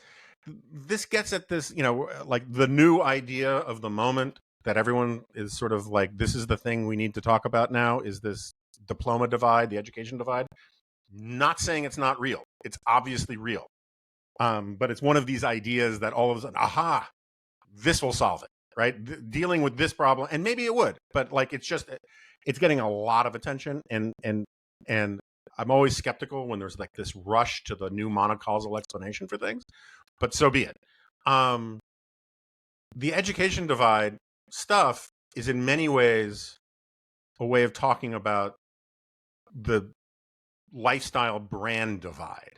gets at this, you know, like the new idea of the moment that everyone is sort of like, this is the thing we need to talk about now, is this diploma divide, the education divide. Not saying it's not real. It's obviously real. But it's one of these ideas that all of a sudden, aha, this will solve it, right? Dealing with this problem, and maybe it would, but like, it's getting a lot of attention, and I'm always skeptical when there's like this rush to the new monocausal explanation for things, but so be it. The education divide stuff is in many ways a way of talking about the lifestyle brand divide,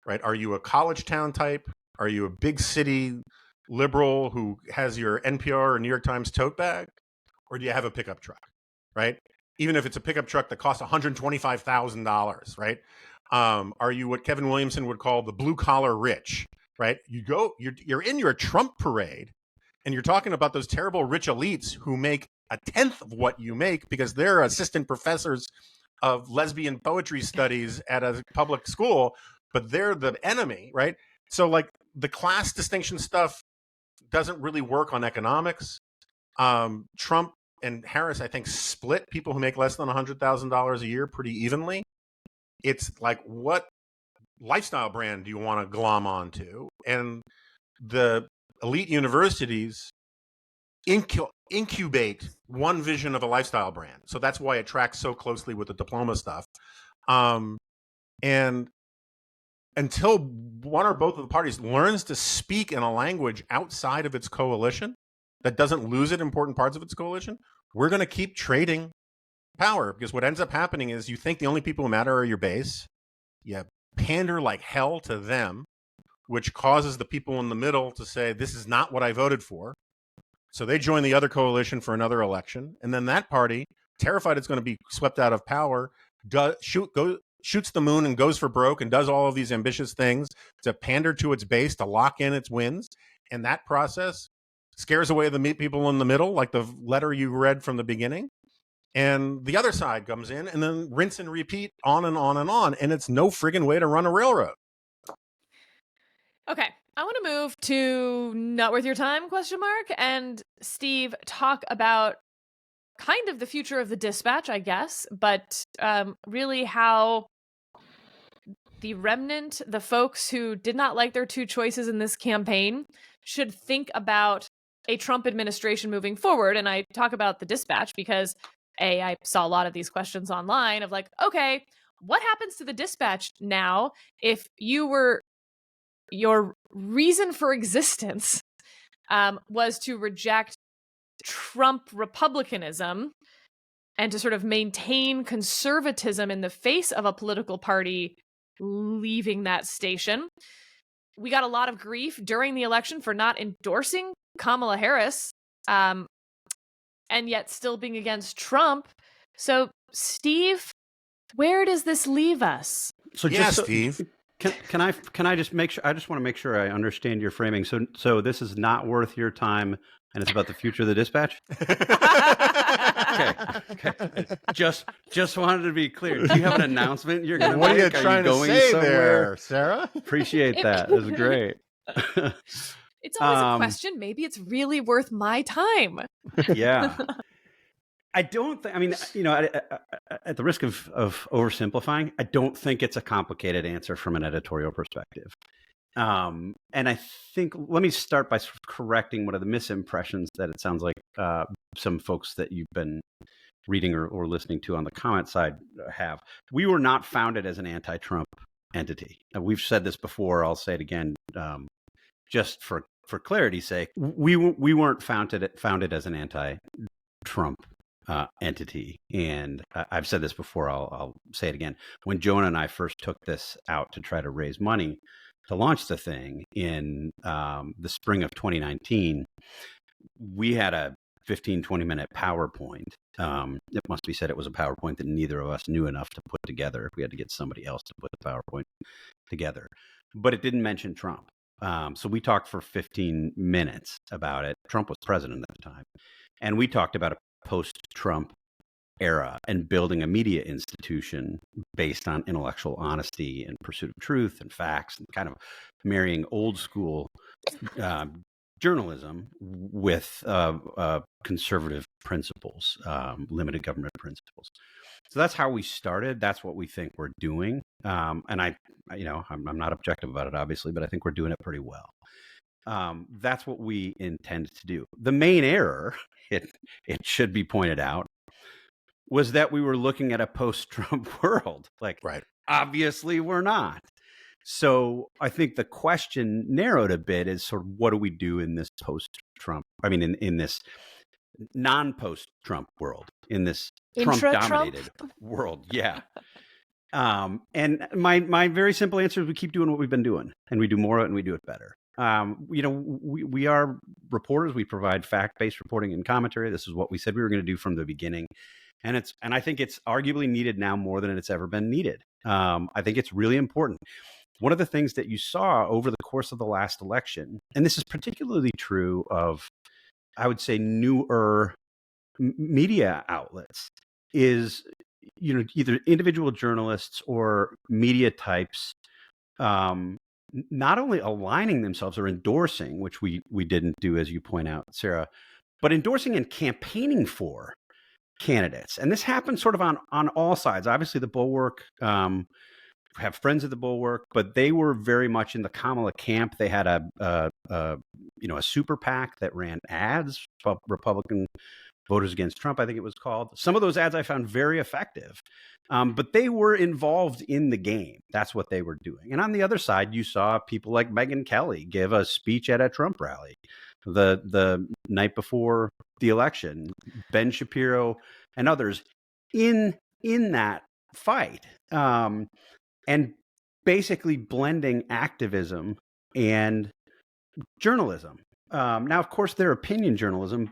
right? Are you a college town type? Are you a big city liberal who has your NPR or New York Times tote bag? Or do you have a pickup truck, right? Even if it's a pickup truck that costs $125,000, right? Are you what Kevin Williamson would call the blue collar rich, right? You're in your Trump parade, and you're talking about those terrible rich elites who make 1/10 of what you make because they're assistant professors of lesbian poetry studies at a public school, but they're the enemy, right? So like the class distinction stuff doesn't really work on economics. Trump and Harris, I think, split people who make less than $100,000 a year pretty evenly. It's like, what lifestyle brand do you want to glom onto? And the elite universities incubate one vision of a lifestyle brand. So that's why it tracks so closely with the diploma stuff. And until one or both of the parties learns to speak in a language outside of its coalition that doesn't lose it important parts of its coalition, we're going to keep trading power, because what ends up happening is you think the only people who matter are your base. You pander like hell to them, which causes the people in the middle to say, this is not what I voted for. So they join the other coalition for another election. And then that party, terrified it's going to be swept out of power, shoots the moon and goes for broke and does all of these ambitious things to pander to its base, to lock in its wins. And that process scares away the people in the middle, like the letter you read from the beginning. And the other side comes in, and then rinse and repeat on and on and on. And it's no friggin' way to run a railroad. Okay, I want to move to not worth your time, ? And Steve, talk about kind of the future of the dispatch, I guess, but really how the remnant, the folks who did not like their two choices in this campaign, should think about a Trump administration moving forward. And I talk about the dispatch because I saw a lot of these questions online of like, okay, what happens to the dispatch now if your reason for existence was to reject Trump republicanism and to sort of maintain conservatism in the face of a political party leaving that station? We got a lot of grief during the election for not endorsing Kamala Harris, and yet still being against Trump. So, Steve, where does this leave us? So, Steve. Can I just make sure? I just want to make sure I understand your framing. So this is not worth your time, and it's about the future of the dispatch. Okay. Just wanted to be clear. Do you have an announcement you're going to make? What are you trying to say somewhere? there, Sarah? Appreciate that. It was great. It's always a question. Maybe it's really worth my time. Yeah. I don't think, I mean, you know, at the risk of oversimplifying, I don't think it's a complicated answer from an editorial perspective. And I think, let me start by sort of correcting one of the misimpressions that it sounds like some folks that you've been reading or listening to on the comment side have. We were not founded as an anti-Trump entity. We've said this before. I'll say it again, just for clarity's sake. We weren't founded as an anti-Trump entity. And I've said this before. I'll say it again. When Jonah and I first took this out to try to raise money to launch the thing in the spring of 2019, we had a 15-20 minute PowerPoint. It must be said it was a PowerPoint that neither of us knew enough to put together. We had to get somebody else to put the PowerPoint together, but it didn't mention Trump. So we talked for 15 minutes about it. Trump was president at the time. And we talked about a post-Trump era and building a media institution based on intellectual honesty and pursuit of truth and facts, and kind of marrying old school journalism with conservative principles, limited government principles. So that's how we started. That's what we think we're doing. And I'm not objective about it, obviously, but I think we're doing it pretty well. That's what we intend to do. The main error, it should be pointed out, was that we were looking at a post-Trump world. Like, Right. Obviously we're not. So I think the question narrowed a bit is sort of, what do we do in this post-Trump? I mean, in this non-post-Trump world, in this Trump-dominated world. Yeah. And my very simple answer is we keep doing what we've been doing, and we do more of it, and we do it better. We are reporters. We provide fact-based reporting and commentary. This is what we said we were going to do from the beginning. And I think it's arguably needed now more than it's ever been needed. I think it's really important. One of the things that you saw over the course of the last election, and this is particularly true of, I would say, newer media outlets, is, either individual journalists or media types not only aligning themselves or endorsing, which we didn't do, as you point out, Sarah, but endorsing and campaigning for candidates. And this happens sort of on all sides. Obviously, the Bulwark have friends of the Bulwark, but they were very much in the Kamala camp. They had a super PAC that ran ads, Republican Voters Against Trump, I think it was called. Some of those ads I found very effective, but they were involved in the game. That's what they were doing. And on the other side, you saw people like Megyn Kelly give a speech at a Trump rally the night before the election, Ben Shapiro and others in that fight, and basically blending activism and journalism. Now, of course, they're opinion journalism,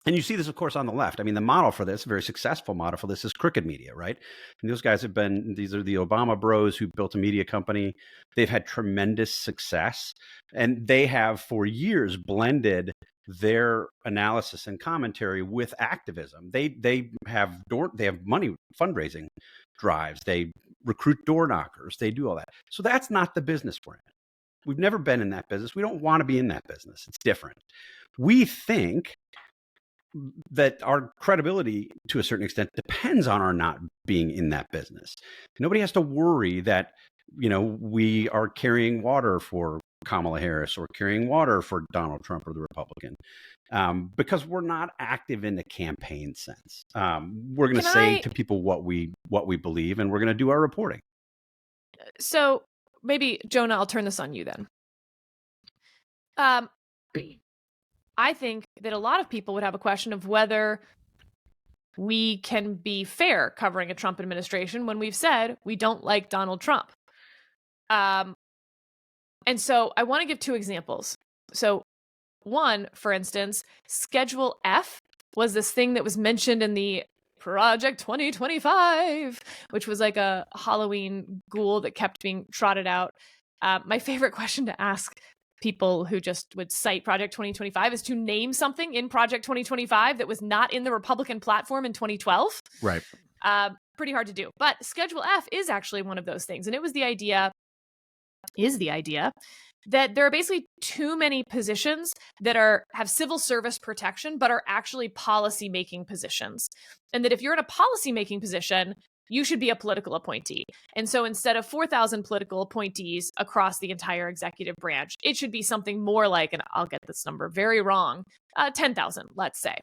and you see this, of course, on the left. I mean, the model for this, a very successful model for this, is crooked media, right? And those guys these are the Obama bros who built a media company. They've had tremendous success, and they have for years blended their analysis and commentary with activism. They have money fundraising drives. They recruit door knockers. They do all that. So that's not the business we're in. We've never been in that business. We don't want to be in that business. It's different. We think that our credibility, to a certain extent, depends on our not being in that business. Nobody has to worry that, we are carrying water for Kamala Harris or carrying water for Donald Trump or the Republican, because we're not active in the campaign sense. We're going to say to people what we believe, and we're going to do our reporting. So maybe, Jonah, I'll turn this on you then. I think that a lot of people would have a question of whether we can be fair covering a Trump administration when we've said we don't like Donald Trump. And so I want to give two examples. So one, for instance, Schedule F was this thing that was mentioned in the Project 2025, which was like a Halloween ghoul that kept being trotted out. My favorite question to ask people who just would cite Project 2025 is to name something in Project 2025 that was not in the Republican platform in 2012. Right. Pretty hard to do. But Schedule F is actually one of those things. And it was the idea that there are basically too many positions that have civil service protection, but are actually policy-making positions. And that if you're in a policy-making position, you should be a political appointee. And so instead of 4,000 political appointees across the entire executive branch, it should be something more like, and I'll get this number very wrong, 10,000, let's say.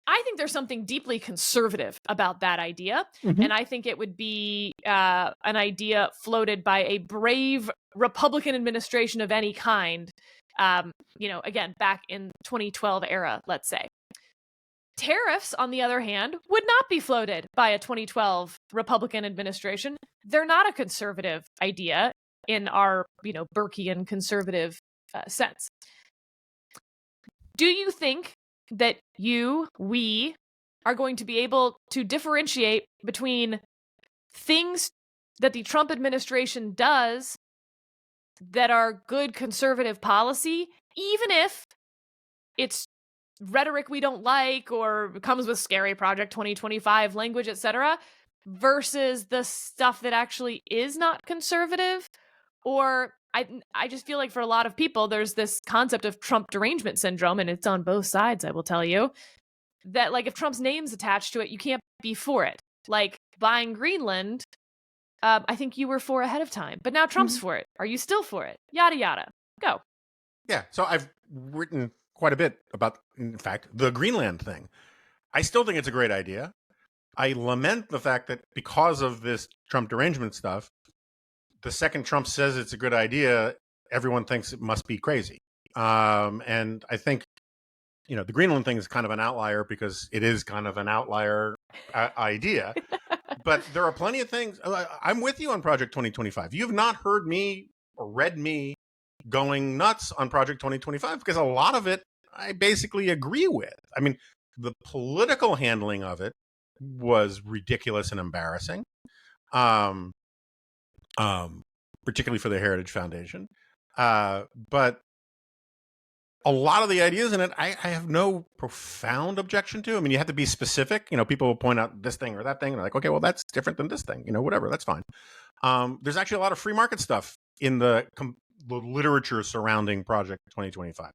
I think there's something deeply conservative about that idea. And I think it would be an idea floated by a brave Republican administration of any kind, again, back in 2012 era, let's say. Tariffs, on the other hand, would not be floated by a 2012 Republican administration. They're not a conservative idea in our, Burkean conservative sense. Do you think that we are going to be able to differentiate between things that the Trump administration does that are good conservative policy, even if it's rhetoric we don't like or comes with scary Project 2025 language, etc., versus the stuff that actually is not conservative? Or I just feel like for a lot of people, there's this concept of Trump derangement syndrome, and it's on both sides, I will tell you, that like if Trump's name's attached to it, you can't be for it. Like buying Greenland, I think you were for ahead of time, but now Trump's for it. Are you still for it? Yada, yada. Go. Yeah. So I've written quite a bit about, in fact, the Greenland thing. I still think it's a great idea. I lament the fact that because of this Trump derangement stuff, the second Trump says it's a good idea, everyone thinks it must be crazy. And I think, the Greenland thing is kind of an outlier because it is kind of an outlier idea. But there are plenty of things. I'm with you on Project 2025. You have not heard me or read me going nuts on Project 2025 because a lot of it I basically agree with. I mean, the political handling of it was ridiculous and embarrassing, particularly for the Heritage Foundation. But a lot of the ideas in it, I have no profound objection to. I mean, you have to be specific. People will point out this thing or that thing, and they're like, okay, well, that's different than this thing. Whatever, that's fine. There's actually a lot of free market stuff in the literature surrounding Project 2025.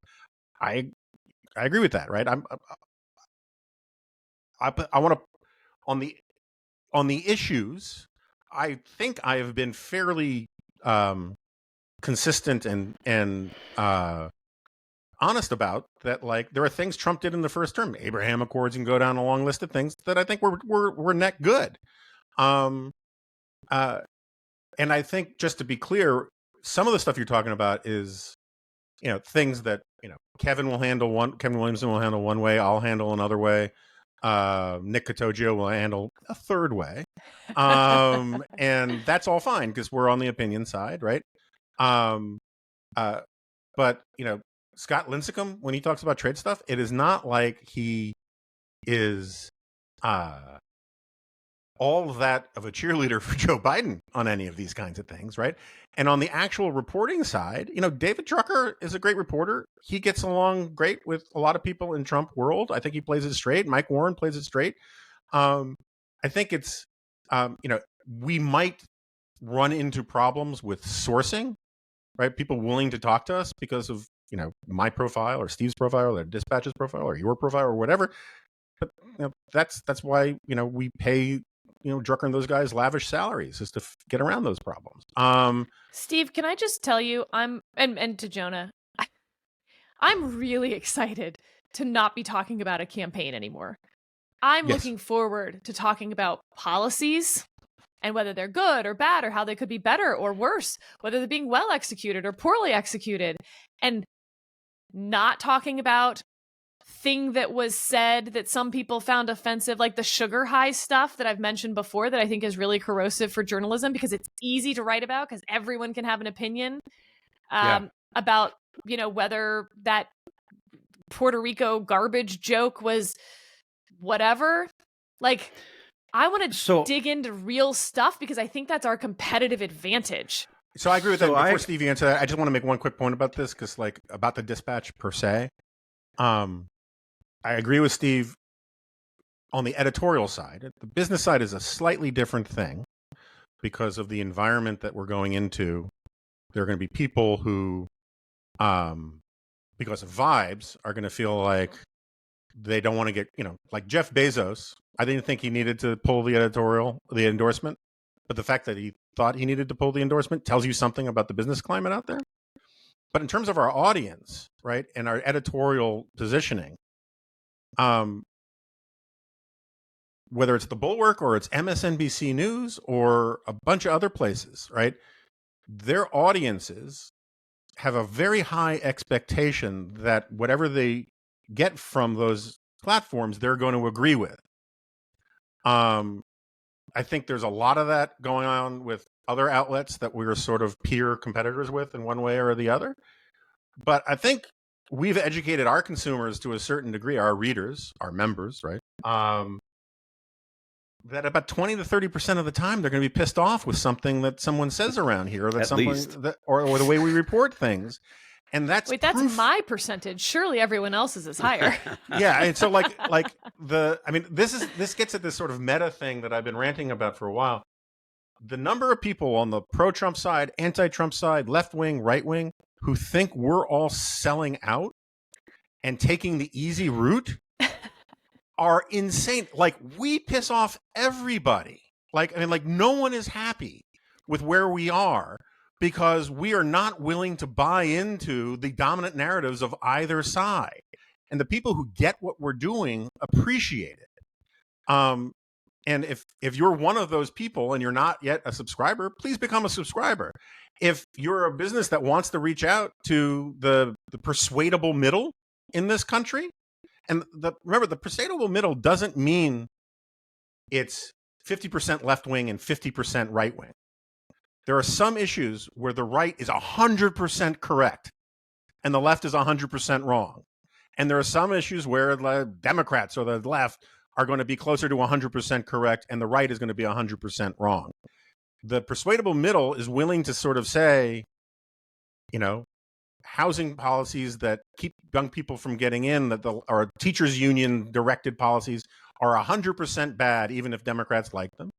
I agree with that, right? I want to on the issues. I think I have been fairly consistent and honest about that. Like there are things Trump did in the first term, Abraham Accords, and go down a long list of things that I think were net good. And I think, just to be clear, some of the stuff you're talking about is, things that, Kevin Williamson will handle one way, I'll handle another way. Nick Catoggio will handle a third way. And that's all fine because we're on the opinion side, right? But, Scott Lincecum, when he talks about trade stuff, it is not like he is all of that of a cheerleader for Joe Biden on any of these kinds of things, right? And on the actual reporting side, David Drucker is a great reporter. He gets along great with a lot of people in Trump world. I think he plays it straight. Mike Warren plays it straight. I think it's, we might run into problems with sourcing, right? People willing to talk to us because of, my profile or Steve's profile or Dispatch's profile or your profile or whatever. But that's why, we pay, Drucker and those guys lavish salaries is to get around those problems. Steve, can I just tell you, and to Jonah, I'm really excited to not be talking about a campaign anymore. I'm looking forward to talking about policies and whether they're good or bad or how they could be better or worse, whether they're being well executed or poorly executed, and not talking about thing that was said that some people found offensive, like the sugar high stuff that I've mentioned before that I think is really corrosive for journalism because it's easy to write about because everyone can have an opinion about, whether that Puerto Rico garbage joke was whatever. Like, I want to dig into real stuff because I think that's our competitive advantage. So I agree with that. Before Steve answer that, I just want to make one quick point about this because, about the Dispatch per se. I agree with Steve on the editorial side. The business side is a slightly different thing because of the environment that we're going into. There are going to be people who, because of vibes, are going to feel like they don't want to get, like Jeff Bezos. I didn't think he needed to pull the endorsement, but the fact that he thought he needed to pull the endorsement tells you something about the business climate out there. But in terms of our audience, right, and our editorial positioning, whether it's the Bulwark or it's MSNBC News or a bunch of other places, right, their audiences have a very high expectation that whatever they get from those platforms, they're going to agree with. I think there's a lot of that going on with other outlets that we're sort of peer competitors with in one way or the other. But I think we've educated our consumers to a certain degree, our readers, our members, right? That about 20 to 30% of the time they're going to be pissed off with something that someone says around here, or that or the way we report things. And that's that's my percentage. Surely everyone else's is higher. Yeah, and so this gets at this sort of meta thing that I've been ranting about for a while. The number of people on the pro-Trump side, anti-Trump side, left-wing, right-wing, who think we're all selling out and taking the easy route are insane. Like, we piss off everybody. No one is happy with where we are, because we are not willing to buy into the dominant narratives of either side. And the people who get what we're doing appreciate it. And if you're one of those people and you're not yet a subscriber, please become a subscriber. If you're a business that wants to reach out to the persuadable middle in this country, and remember, the persuadable middle doesn't mean it's 50% left-wing and 50% right-wing. There are some issues where the right is 100% correct and the left is 100% wrong. And there are some issues where the Democrats or the left are going to be closer to 100% correct and the right is going to be 100% wrong. The persuadable middle is willing to sort of say, housing policies that keep young people from getting in, or teachers union directed policies, are 100% bad, even if Democrats like them.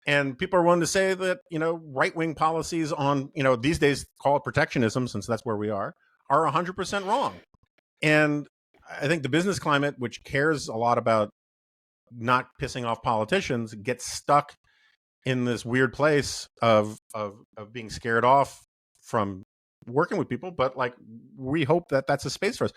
And people are willing to say that, right-wing policies on, these days call it protectionism, since that's where we are 100% wrong. And I think the business climate, which cares a lot about not pissing off politicians, gets stuck in this weird place of being scared off from working with people. But we hope that that's a space for us.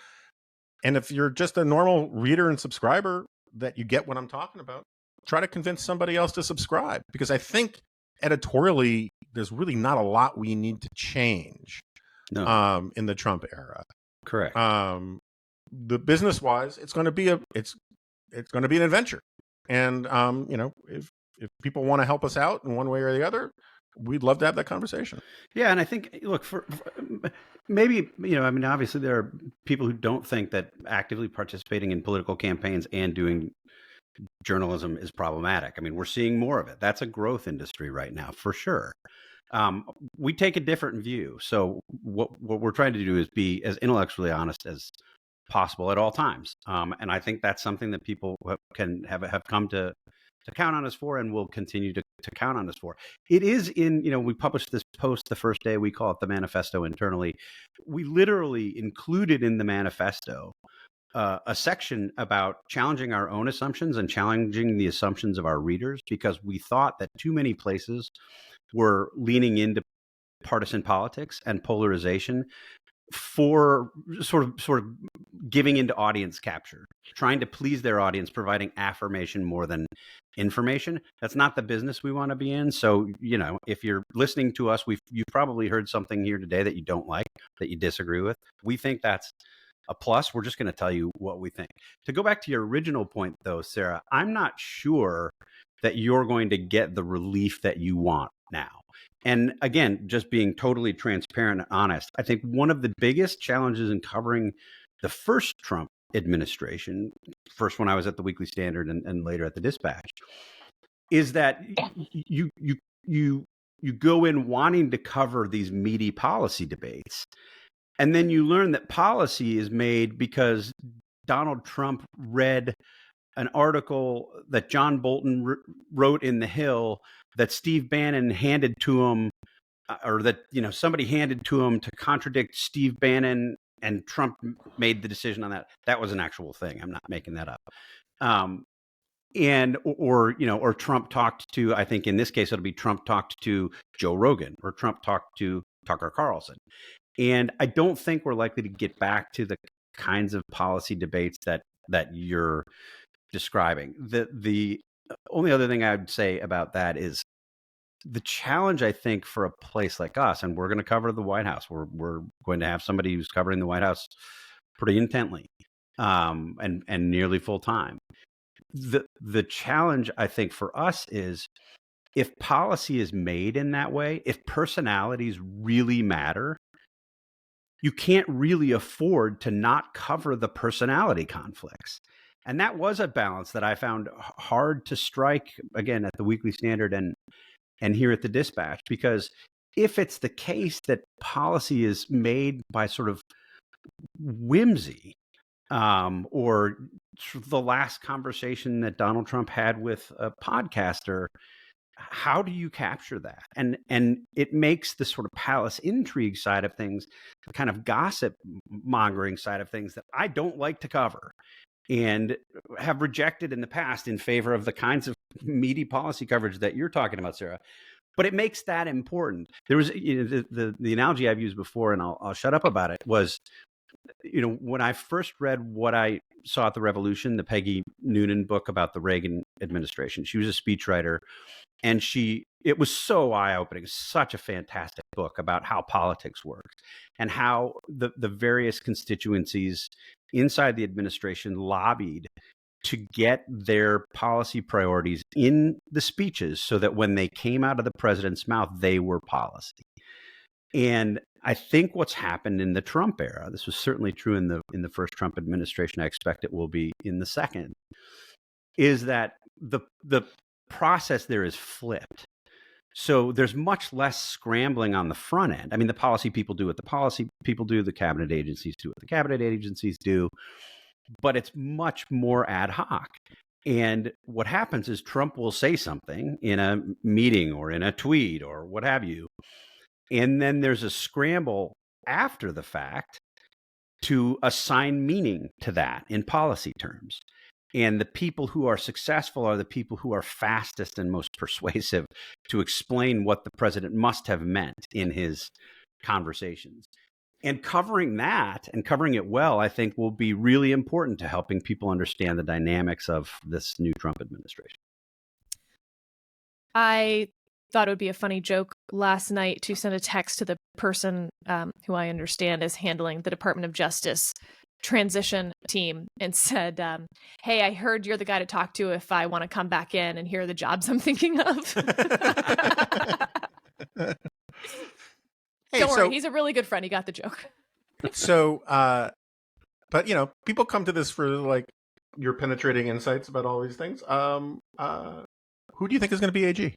And if you're just a normal reader and subscriber, that you get what I'm talking about, try to convince somebody else to subscribe, because I think editorially there's really not a lot we need to change in the Trump era. Correct. The business wise, it's going to be an adventure, and if people want to help us out in one way or the other, we'd love to have that conversation. Yeah, and I think, look, for maybe, obviously there are people who don't think that actively participating in political campaigns and doing journalism is problematic. I mean, we're seeing more of it. That's a growth industry right now, for sure. We take a different view. So what we're trying to do is be as intellectually honest as possible at all times. And I think that's something that people can have come to count on us for, and will continue to count on us for. It is we published this post the first day. We call it the manifesto internally. We literally included in the manifesto a section about challenging our own assumptions and challenging the assumptions of our readers, because we thought that too many places were leaning into partisan politics and polarization for sort of giving into audience capture, trying to please their audience, providing affirmation more than information. That's not the business we want to be in. So, if you're listening to us, you've probably heard something here today that you don't like, that you disagree with. We think that's a plus. We're just going to tell you what we think. To go back to your original point, though, Sarah, I'm not sure that you're going to get the relief that you want now. And again, just being totally transparent and honest, I think one of the biggest challenges in covering the first Trump administration, first when I was at the Weekly Standard and later at the Dispatch, is that you go in wanting to cover these meaty policy debates. And then you learn that policy is made because Donald Trump read an article that John Bolton wrote in The Hill that Steve Bannon handed to him, or that somebody handed to him to contradict Steve Bannon and Trump made the decision on that. That was an actual thing. I'm not making that up. Or Trump talked to, I think in this case, it'll be Trump talked to Joe Rogan, or Trump talked to Tucker Carlson. And I don't think we're likely to get back to the kinds of policy debates that you're describing. The only other thing I would say about that is the challenge, I think, for a place like us, and we're going to cover the White House. We're going to have somebody who's covering the White House pretty intently, and nearly full time. The challenge, I think, for us is if policy is made in that way, if personalities really matter, you can't really afford to not cover the personality conflicts. And that was a balance that I found hard to strike, again, at the Weekly Standard and here at the Dispatch, because if it's the case that policy is made by sort of whimsy, or the last conversation that Donald Trump had with a podcaster, how do you capture that? And it makes the sort of palace intrigue side of things, the kind of gossip mongering side of things that I don't like to cover and have rejected in the past in favor of the kinds of meaty policy coverage that you're talking about, Sarah. But it makes that important. There was the analogy I've used before, and I'll shut up about it, was, when I first read What I Saw at the Revolution, the Peggy Noonan book about the Reagan administration. She was a speechwriter, and it was so eye-opening, such a fantastic book about how politics works and how the various constituencies inside the administration lobbied to get their policy priorities in the speeches so that when they came out of the president's mouth, they were policy. And I think what's happened in the Trump era, this was certainly true in the first Trump administration, I expect it will be in the second, is that the process there is flipped. So there's much less scrambling on the front end. I mean, the policy people do what the policy people do, the cabinet agencies do what the cabinet agencies do, but it's much more ad hoc. And what happens is Trump will say something in a meeting or in a tweet or what have you, and then there's a scramble after the fact to assign meaning to that in policy terms. And the people who are successful are the people who are fastest and most persuasive to explain what the president must have meant in his conversations. And covering that and covering it well, I think, will be really important to helping people understand the dynamics of this new Trump administration. I thought it would be a funny joke last night to send a text to the person who I understand is handling the Department of Justice transition team and said, hey, I heard you're the guy to talk to if I want to come back in, and here are the jobs I'm thinking of. Hey, Don't worry, he's a really good friend. He got the joke. So, but people come to this for like your penetrating insights about all these things. Who do you think is going to be AG?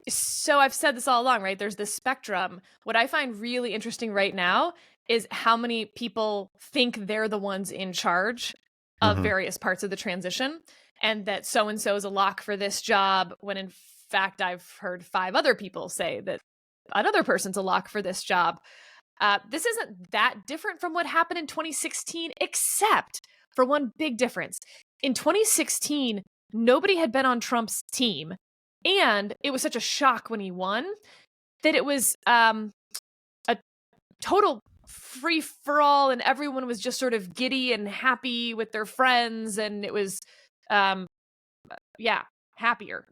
So I've said this all along, right? There's this spectrum. What I find really interesting right now is how many people think they're the ones in charge of various parts of the transition, and that so-and-so is a lock for this job, when in fact I've heard 5 other people say that another person's a lock for this job. This isn't that different from what happened in 2016, except for one big difference. In 2016, nobody had been on Trump's team, and it was such a shock when he won that it was a total free-for-all, and everyone was just sort of giddy and happy with their friends, and it was, happier.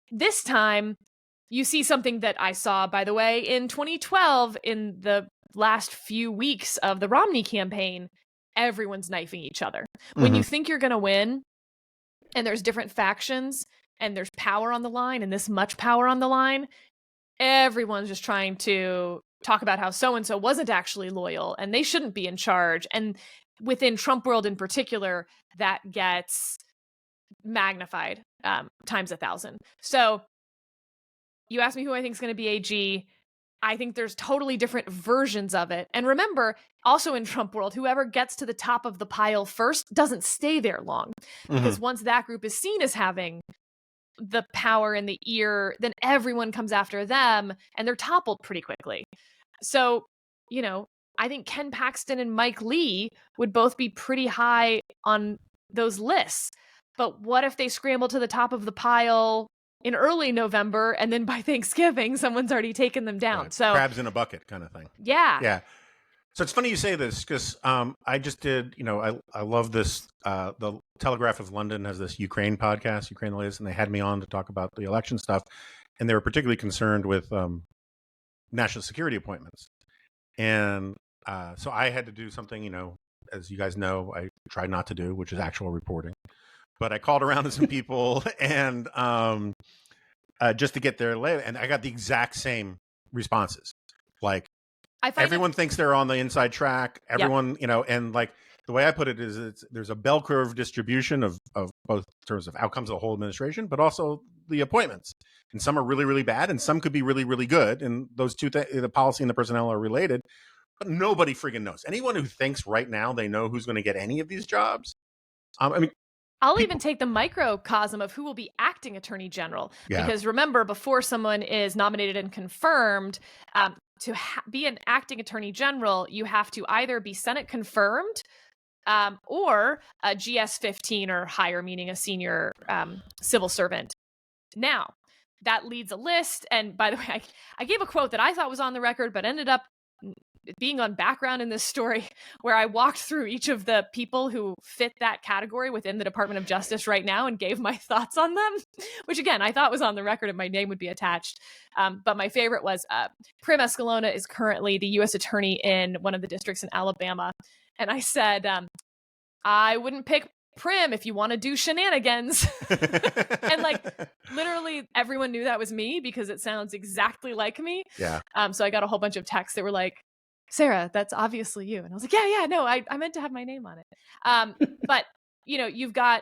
This time, you see something that I saw, by the way, in 2012, in the last few weeks of the Romney campaign. Everyone's knifing each other. When you think you're going to win, and there's different factions, and there's power on the line, and this much power on the line, everyone's just trying to talk about how so-and-so wasn't actually loyal, and they shouldn't be in charge. And within Trump world in particular, that gets magnified times 1,000. So you asked me who I think is going to be AG. I think there's totally different versions of it. And remember, also in Trump world, whoever gets to the top of the pile first doesn't stay there long. Because once that group is seen as having the power in the ear, then everyone comes after them and they're toppled pretty quickly. So, I think Ken Paxton and Mike Lee would both be pretty high on those lists. But what if they scramble to the top of the pile in early November and then by Thanksgiving, someone's already taken them down? Right. So crabs in a bucket kind of thing. Yeah. Yeah. So it's funny you say this because I just did, I love this. The Telegraph of London has this Ukraine podcast, Ukraine the Latest, and they had me on to talk about the election stuff. And they were particularly concerned with national security appointments. And so I had to do something, as you guys know, I try not to do, which is actual reporting. But I called around to some people and just to get their lay. And I got the exact same responses. Like, everyone thinks they're on the inside track. Everyone, and like the way I put it is there's a bell curve distribution of both in terms of outcomes of the whole administration, but also the appointments. And some are really, really bad and some could be really, really good. And those two, the policy and the personnel are related, but nobody friggin' knows. Anyone who thinks right now they know who's going to get any of these jobs. I'll even take the microcosm of who will be acting attorney general. Yeah. Because remember, before someone is nominated and confirmed, to be an acting attorney general, you have to either be Senate confirmed or a GS-15 or higher, meaning a senior civil servant. Now, that leads a list. And by the way, I gave a quote that I thought was on the record, but ended up being on background in this story where I walked through each of the people who fit that category within the Department of Justice right now and gave my thoughts on them, which again, I thought was on the record and my name would be attached. But my favorite was Prim Escalona is currently the U.S. attorney in one of the districts in Alabama. And I said, I wouldn't pick Prim if you want to do shenanigans. And like literally everyone knew that was me because it sounds exactly like me. Yeah. So I got a whole bunch of texts that were like, Sarah, that's obviously you. And I was like, yeah, no, I meant to have my name on it. But, you've got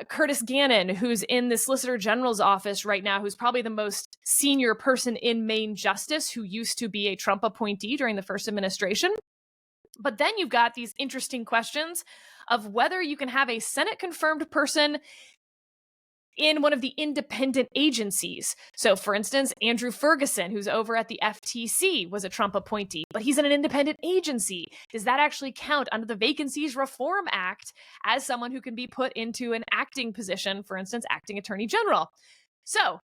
Curtis Gannon, who's in the Solicitor General's office right now, who's probably the most senior person in Maine Justice, who used to be a Trump appointee during the first administration. But then you've got these interesting questions of whether you can have a Senate-confirmed person in one of the independent agencies. So, for instance, Andrew Ferguson, who's over at the FTC, was a Trump appointee, but he's in an independent agency. Does that actually count under the Vacancies Reform Act as someone who can be put into an acting position, for instance, acting attorney general? So,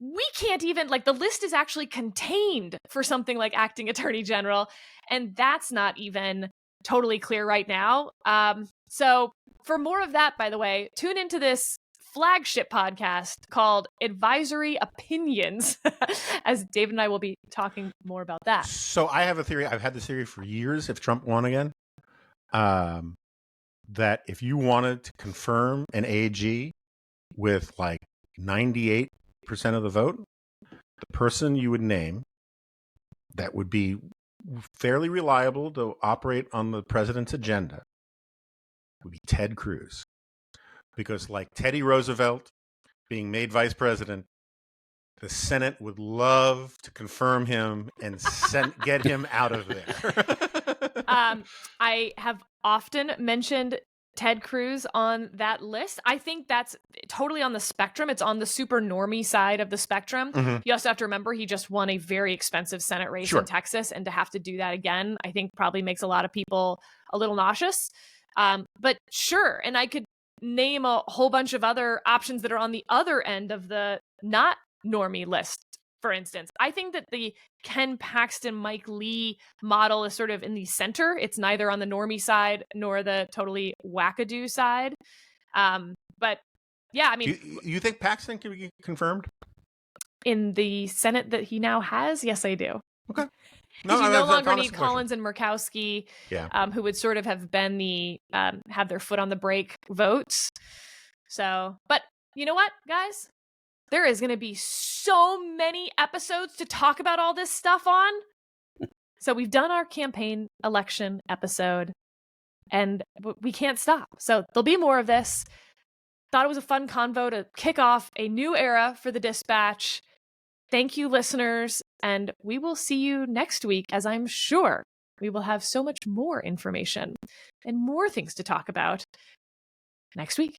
we can't even, the list is actually contained for something like acting attorney general, and that's not even totally clear right now. So, for more of that, by the way, tune into this flagship podcast called Advisory Opinions, as David and I will be talking more about that. So I have a theory. I've had this theory for years. If Trump won again, that if you wanted to confirm an AG with 98% of the vote, the person you would name that would be fairly reliable to operate on the president's agenda would be Ted Cruz. Because like Teddy Roosevelt being made vice president, the Senate would love to confirm him and get him out of there. I have often mentioned Ted Cruz on that list. I think that's totally on the spectrum. It's on the super normie side of the spectrum. Mm-hmm. You also have to remember he just won a very expensive Senate race in Texas, and to have to do that again, I think probably makes a lot of people a little nauseous. But sure, and I could name a whole bunch of other options that are on the other end of the not normie list, for instance. I think that the Ken Paxton, Mike Lee model is sort of in the center. It's neither on the normie side nor the totally wackadoo side. But yeah, I mean... You think Paxton can be confirmed? In the Senate that he now has? Yes, I do. Okay. Because you no longer need Collins and Murkowski, who would sort of have been the have their foot on the brake votes. So, but you know what, guys? There is going to be so many episodes to talk about all this stuff on. So we've done our campaign election episode, and we can't stop. So there'll be more of this. Thought it was a fun convo to kick off a new era for the Dispatch. Thank you, listeners, and we will see you next week, as I'm sure we will have so much more information and more things to talk about next week.